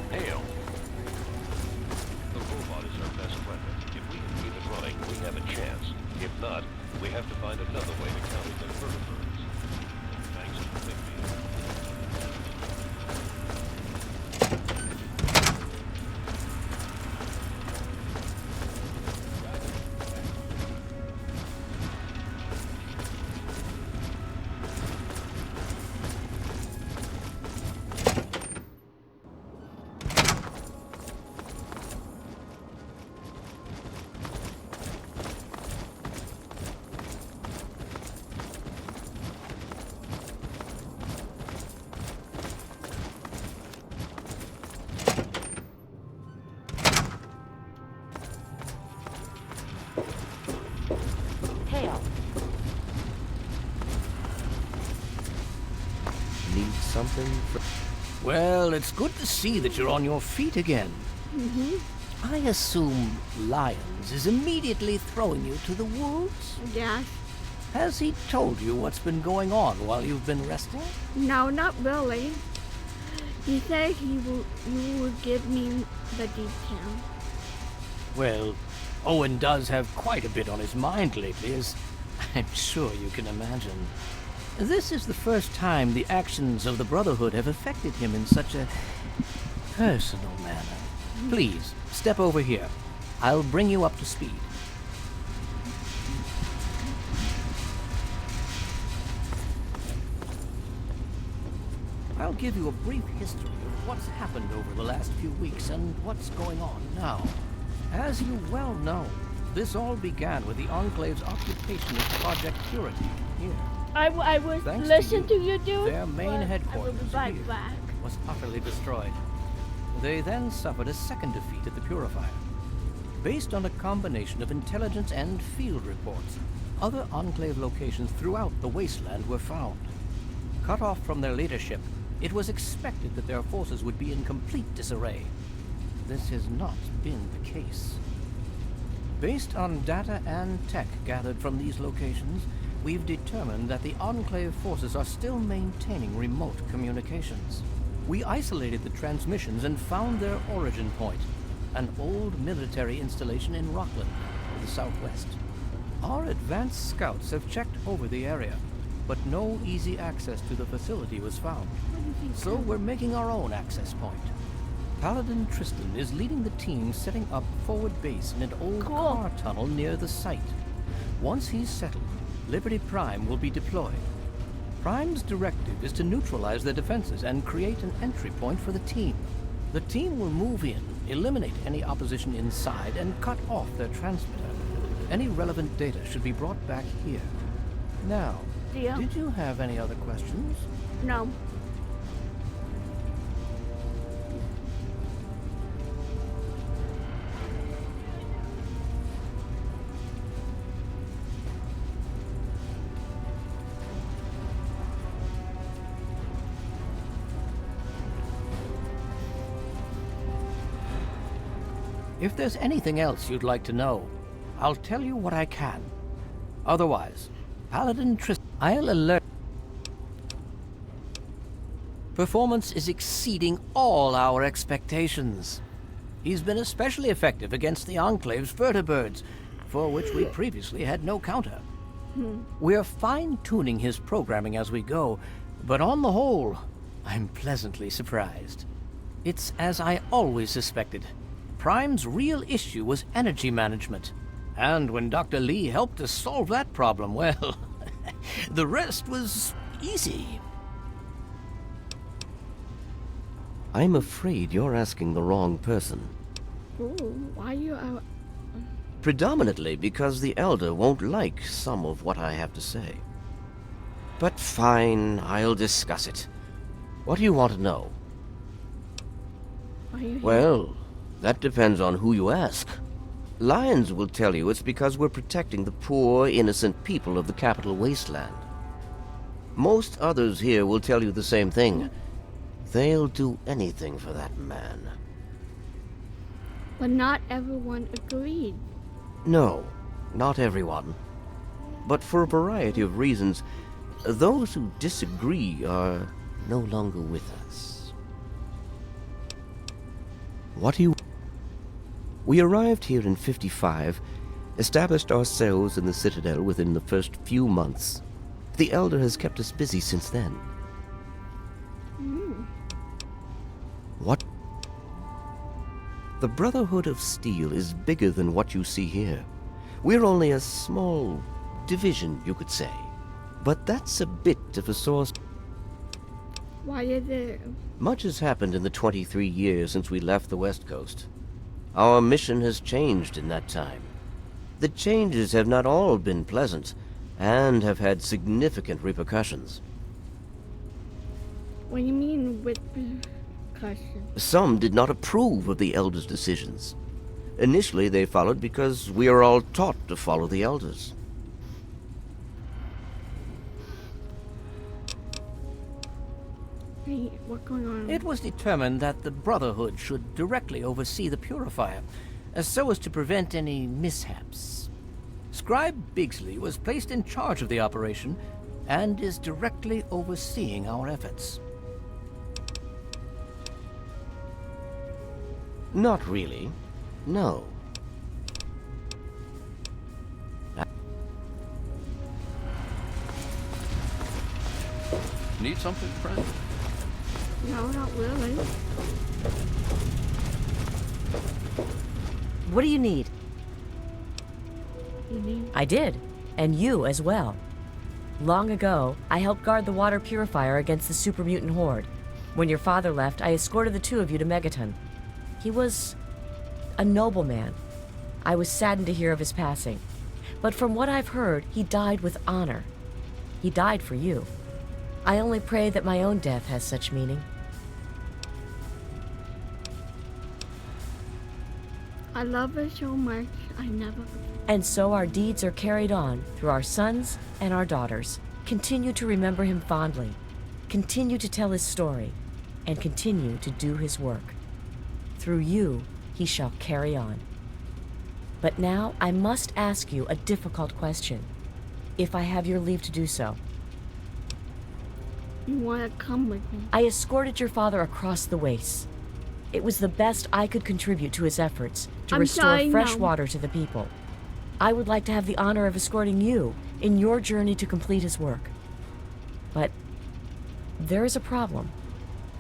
Hail. The robot is our best weapon. If we can keep it running, we have a chance. If not, we have to find another way to counter the vertebrates. Thanks for thinking. Hail. Need something? Well, it's good to see that you're on your feet again. I assume Lyons is immediately throwing you to the wolves? Yes. Has he told you what's been going on while you've been resting? No, not really. He said you would give me the details. Well, Owen does have quite a bit on his mind lately, as I'm sure you can imagine. This is the first time the actions of the Brotherhood have affected him in such a personal manner. Please, step over here. I'll bring you up to speed. I'll give you a brief history of what's happened over the last few weeks and what's going on now. As you well know, this all began with the Enclave's occupation of Project Purity here. I was Thanks listening to you, dude. Their main headquarters back. was utterly destroyed. They then suffered a second defeat at the Purifier. Based on a combination of intelligence and field reports, other Enclave locations throughout the wasteland were found. Cut off from their leadership, it was expected that their forces would be in complete disarray. This has not been the case. Based on data and tech gathered from these locations, we've determined that the Enclave forces are still maintaining remote communications. We isolated the transmissions and found their origin point, an old military installation in Rockland, the southwest. Our advanced scouts have checked over the area, but no easy access to the facility was found. So we're making our own access point. Paladin Tristan is leading the team setting up forward base in an old car tunnel near the site. Once he's settled, Liberty Prime will be deployed. Prime's directive is to neutralize their defenses and create an entry point for the team. The team will move in, eliminate any opposition inside, and cut off their transmitter. Any relevant data should be brought back here. Now, did you have any other questions? No. If there's anything else you'd like to know, I'll tell you what I can. Otherwise, Paladin Tristan, I'll alert. Performance is exceeding all our expectations. He's been especially effective against the Enclave's vertibirds, for which we previously had no counter. We're fine-tuning his programming as we go, but on the whole, I'm pleasantly surprised. It's as I always suspected. Prime's real issue was energy management. And when Dr. Lee helped us solve that problem, well, the rest was easy. I'm afraid you're asking the wrong person. Ooh, why you out? Predominantly because the Elder won't like some of what I have to say. But fine, I'll discuss it. What do you want to know? Well, that depends on who you ask. Lyons will tell you it's because we're protecting the poor, innocent people of the capital wasteland. Most others here will tell you the same thing. They'll do anything for that man. But not everyone agreed. No, not everyone. But for a variety of reasons, those who disagree are no longer with us. What do you... We arrived here in 55, established ourselves in the Citadel within the first few months. The Elder has kept us busy since then. What? The Brotherhood of Steel is bigger than what you see here. We're only a small division, you could say. But that's a bit of a source. Why is it? Much has happened in the 23 years since we left the West Coast. Our mission has changed in that time. The changes have not all been pleasant, and have had significant repercussions. What do you mean with repercussions? Some did not approve of the Elders' decisions. Initially, they followed because we are all taught to follow the Elders. Hey, what's going on? It was determined that the Brotherhood should directly oversee the Purifier, so as to prevent any mishaps. Scribe Bigsley was placed in charge of the operation, and is directly overseeing our efforts. Not really. No. Need something, friend? No, not really. What do you need? I did, and you as well. Long ago, I helped guard the water purifier against the super mutant horde. When your father left, I escorted the two of you to Megaton. He was a noble man. I was saddened to hear of his passing. But from what I've heard, he died with honor. He died for you. I only pray that my own death has such meaning. I love her so much, I never... And so our deeds are carried on through our sons and our daughters. Continue to remember him fondly. Continue to tell his story. And continue to do his work. Through you, he shall carry on. But now I must ask you a difficult question, if I have your leave to do so. You want to come with me? I escorted your father across the wastes. It was the best I could contribute to his efforts to restore fresh water to the people. I would like to have the honor of escorting you in your journey to complete his work. But there is a problem.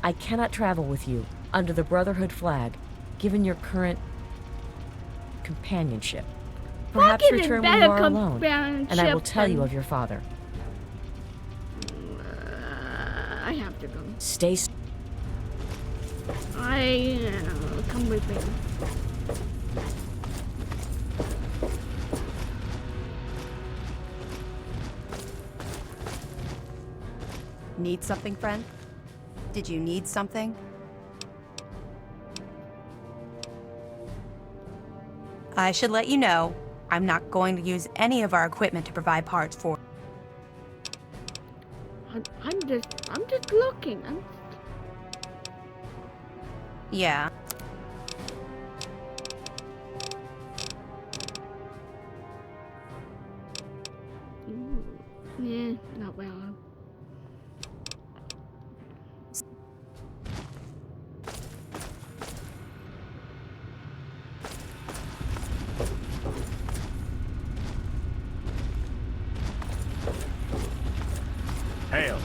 I cannot travel with you under the Brotherhood flag, given your current companionship. Perhaps return when you are alone, and I will tell you of your father. I have to go. Stay. Come with me. Need something, friend? Did you need something? I should let you know, I'm not going to use any of our equipment to provide parts for. I'm just looking. Yeah. Yeah, not well. Hail.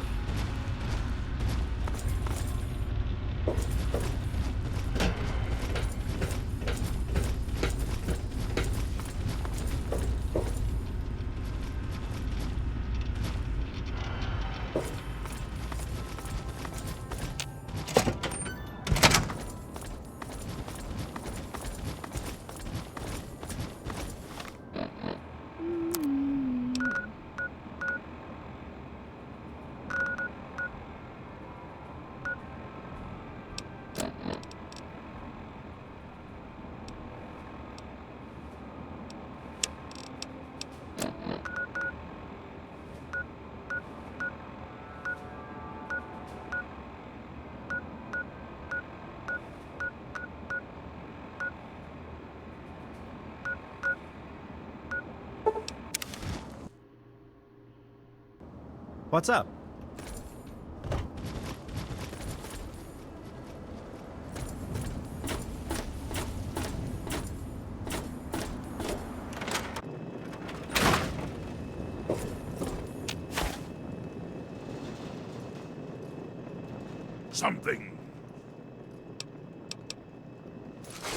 What's up? Something.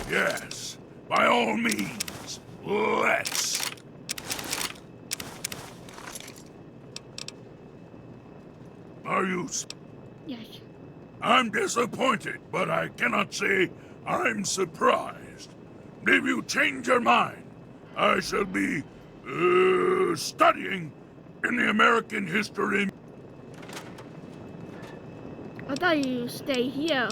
Yes, by all means, let's. Are you... Yes. I'm disappointed, but I cannot say I'm surprised. If you change your mind, I shall be, studying in the American history. I thought you stay here.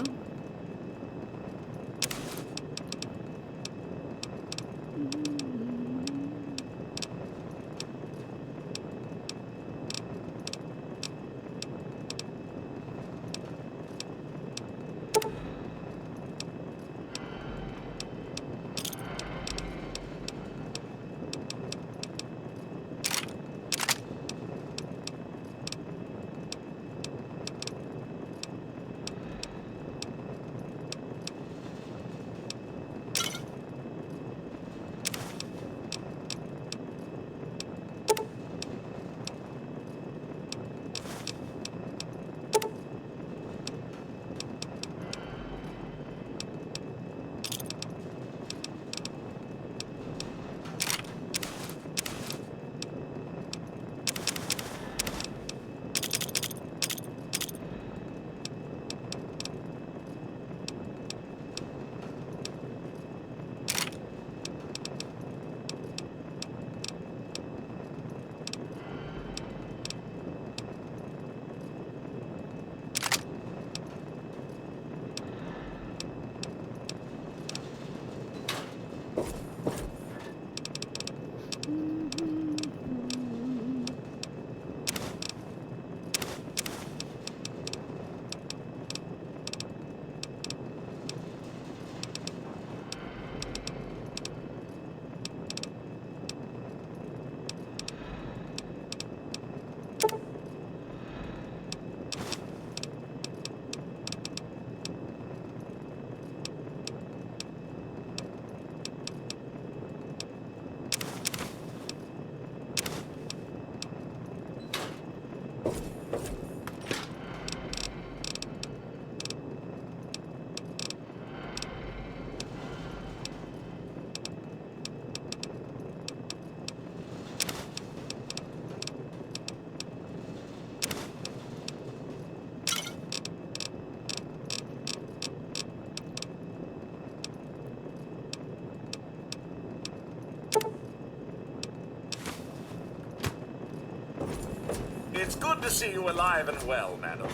Glad to see you alive and well, madam.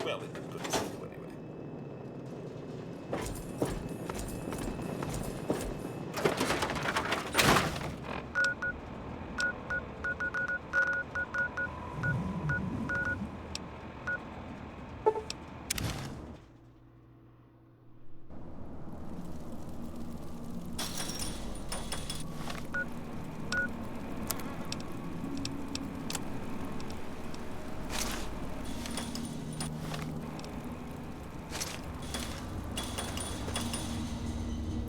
Well, it's good to see you anyway.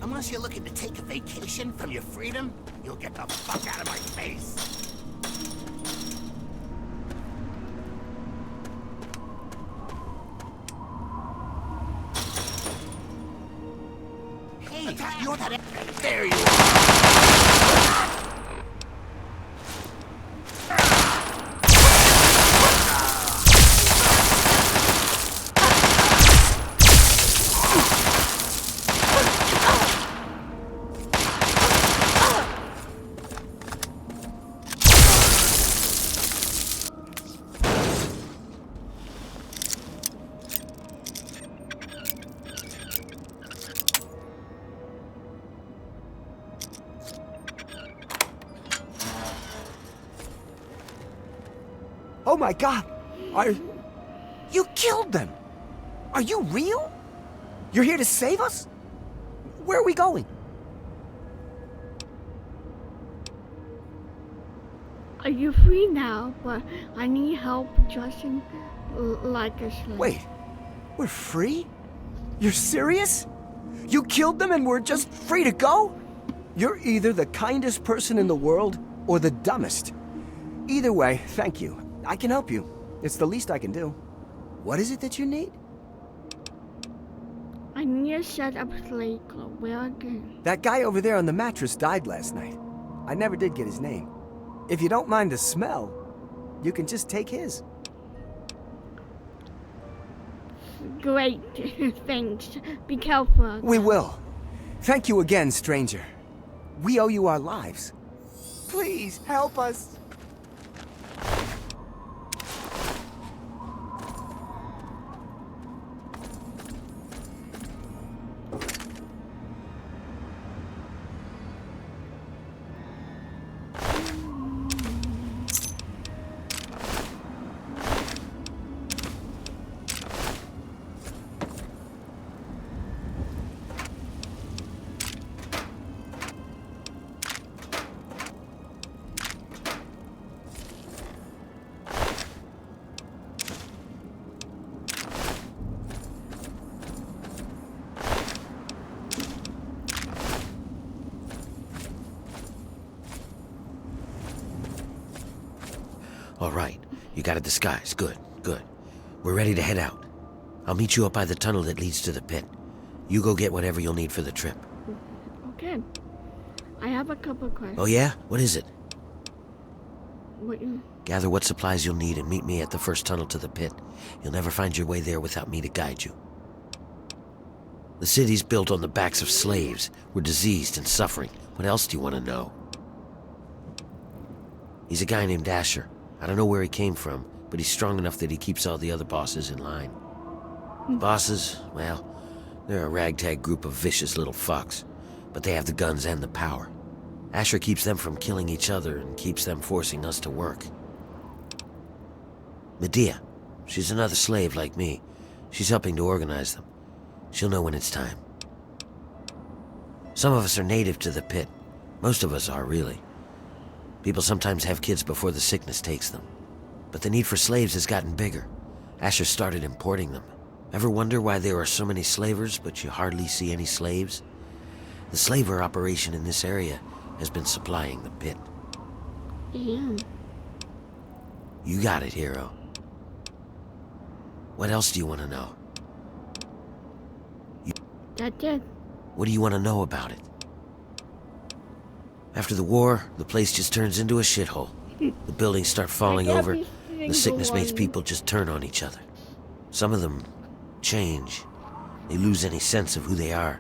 Unless you're looking to take a vacation from your freedom, you'll get the fuck out of my face. Hey, you're that... There you are! Oh my God! You killed them! Are you real? You're here to save us? Where are we going? Are you free now? But I need help dressing like a slave. Wait, we're free? You're serious? You killed them and we're just free to go? You're either the kindest person in the world or the dumbest. Either way, thank you. I can help you. It's the least I can do. What is it that you need? I need to set up slave club. Where again? That guy over there on the mattress died last night. I never did get his name. If you don't mind the smell, you can just take his. Great. Thanks. Be careful. We will. Thank you again, stranger. We owe you our lives. Please, help us. All right. You got a disguise. Good, good. We're ready to head out. I'll meet you up by the tunnel that leads to the pit. You go get whatever you'll need for the trip. Okay. I have a couple questions. Oh yeah? What is it? What you... Gather what supplies you'll need and meet me at the first tunnel to the pit. You'll never find your way there without me to guide you. The city's built on the backs of slaves. We're diseased and suffering. What else do you want to know? He's a guy named Asher. I don't know where he came from, but he's strong enough that he keeps all the other bosses in line. Bosses, well, they're a ragtag group of vicious little fucks, but they have the guns and the power. Asher keeps them from killing each other and keeps them forcing us to work. Medea, she's another slave like me. She's helping to organize them. She'll know when it's time. Some of us are native to the pit. Most of us are, really. People sometimes have kids before the sickness takes them. But the need for slaves has gotten bigger. Asher started importing them. Ever wonder why there are so many slavers, but you hardly see any slaves? The slaver operation in this area has been supplying the pit. Yeah. You got it, hero. What else do you want to know? That's it. What do you want to know about it? After the war, the place just turns into a shithole. The buildings start falling over. The sickness makes people just turn on each other. Some of them change. They lose any sense of who they are.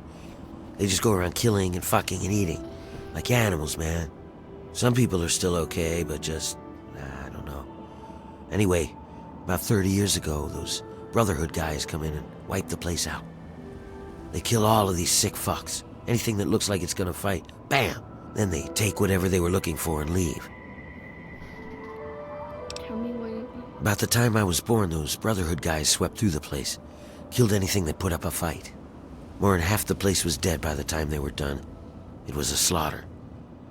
They just go around killing and fucking and eating. Like animals, man. Some people are still okay, but just... I don't know. Anyway, about 30 years ago, those Brotherhood guys come in and wipe the place out. They kill all of these sick fucks. Anything that looks like it's gonna fight. Bam! Then they take whatever they were looking for and leave. Tell me what it is. About the time I was born, those Brotherhood guys swept through the place. Killed anything that put up a fight. More than half the place was dead by the time they were done. It was a slaughter.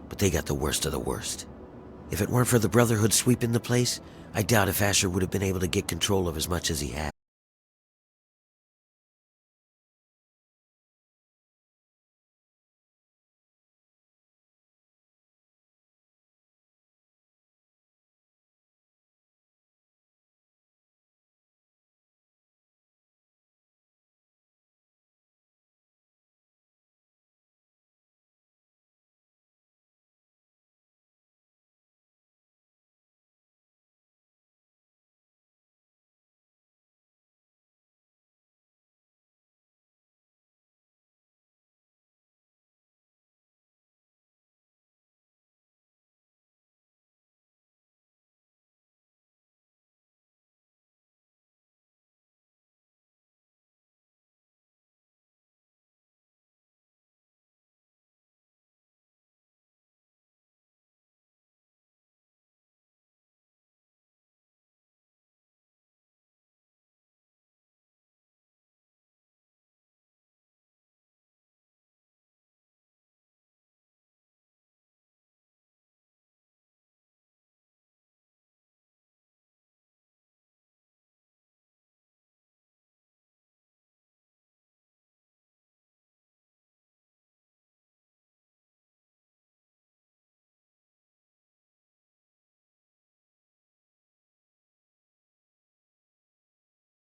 But they got the worst of the worst. If it weren't for the Brotherhood sweeping the place, I doubt if Asher would have been able to get control of as much as he had.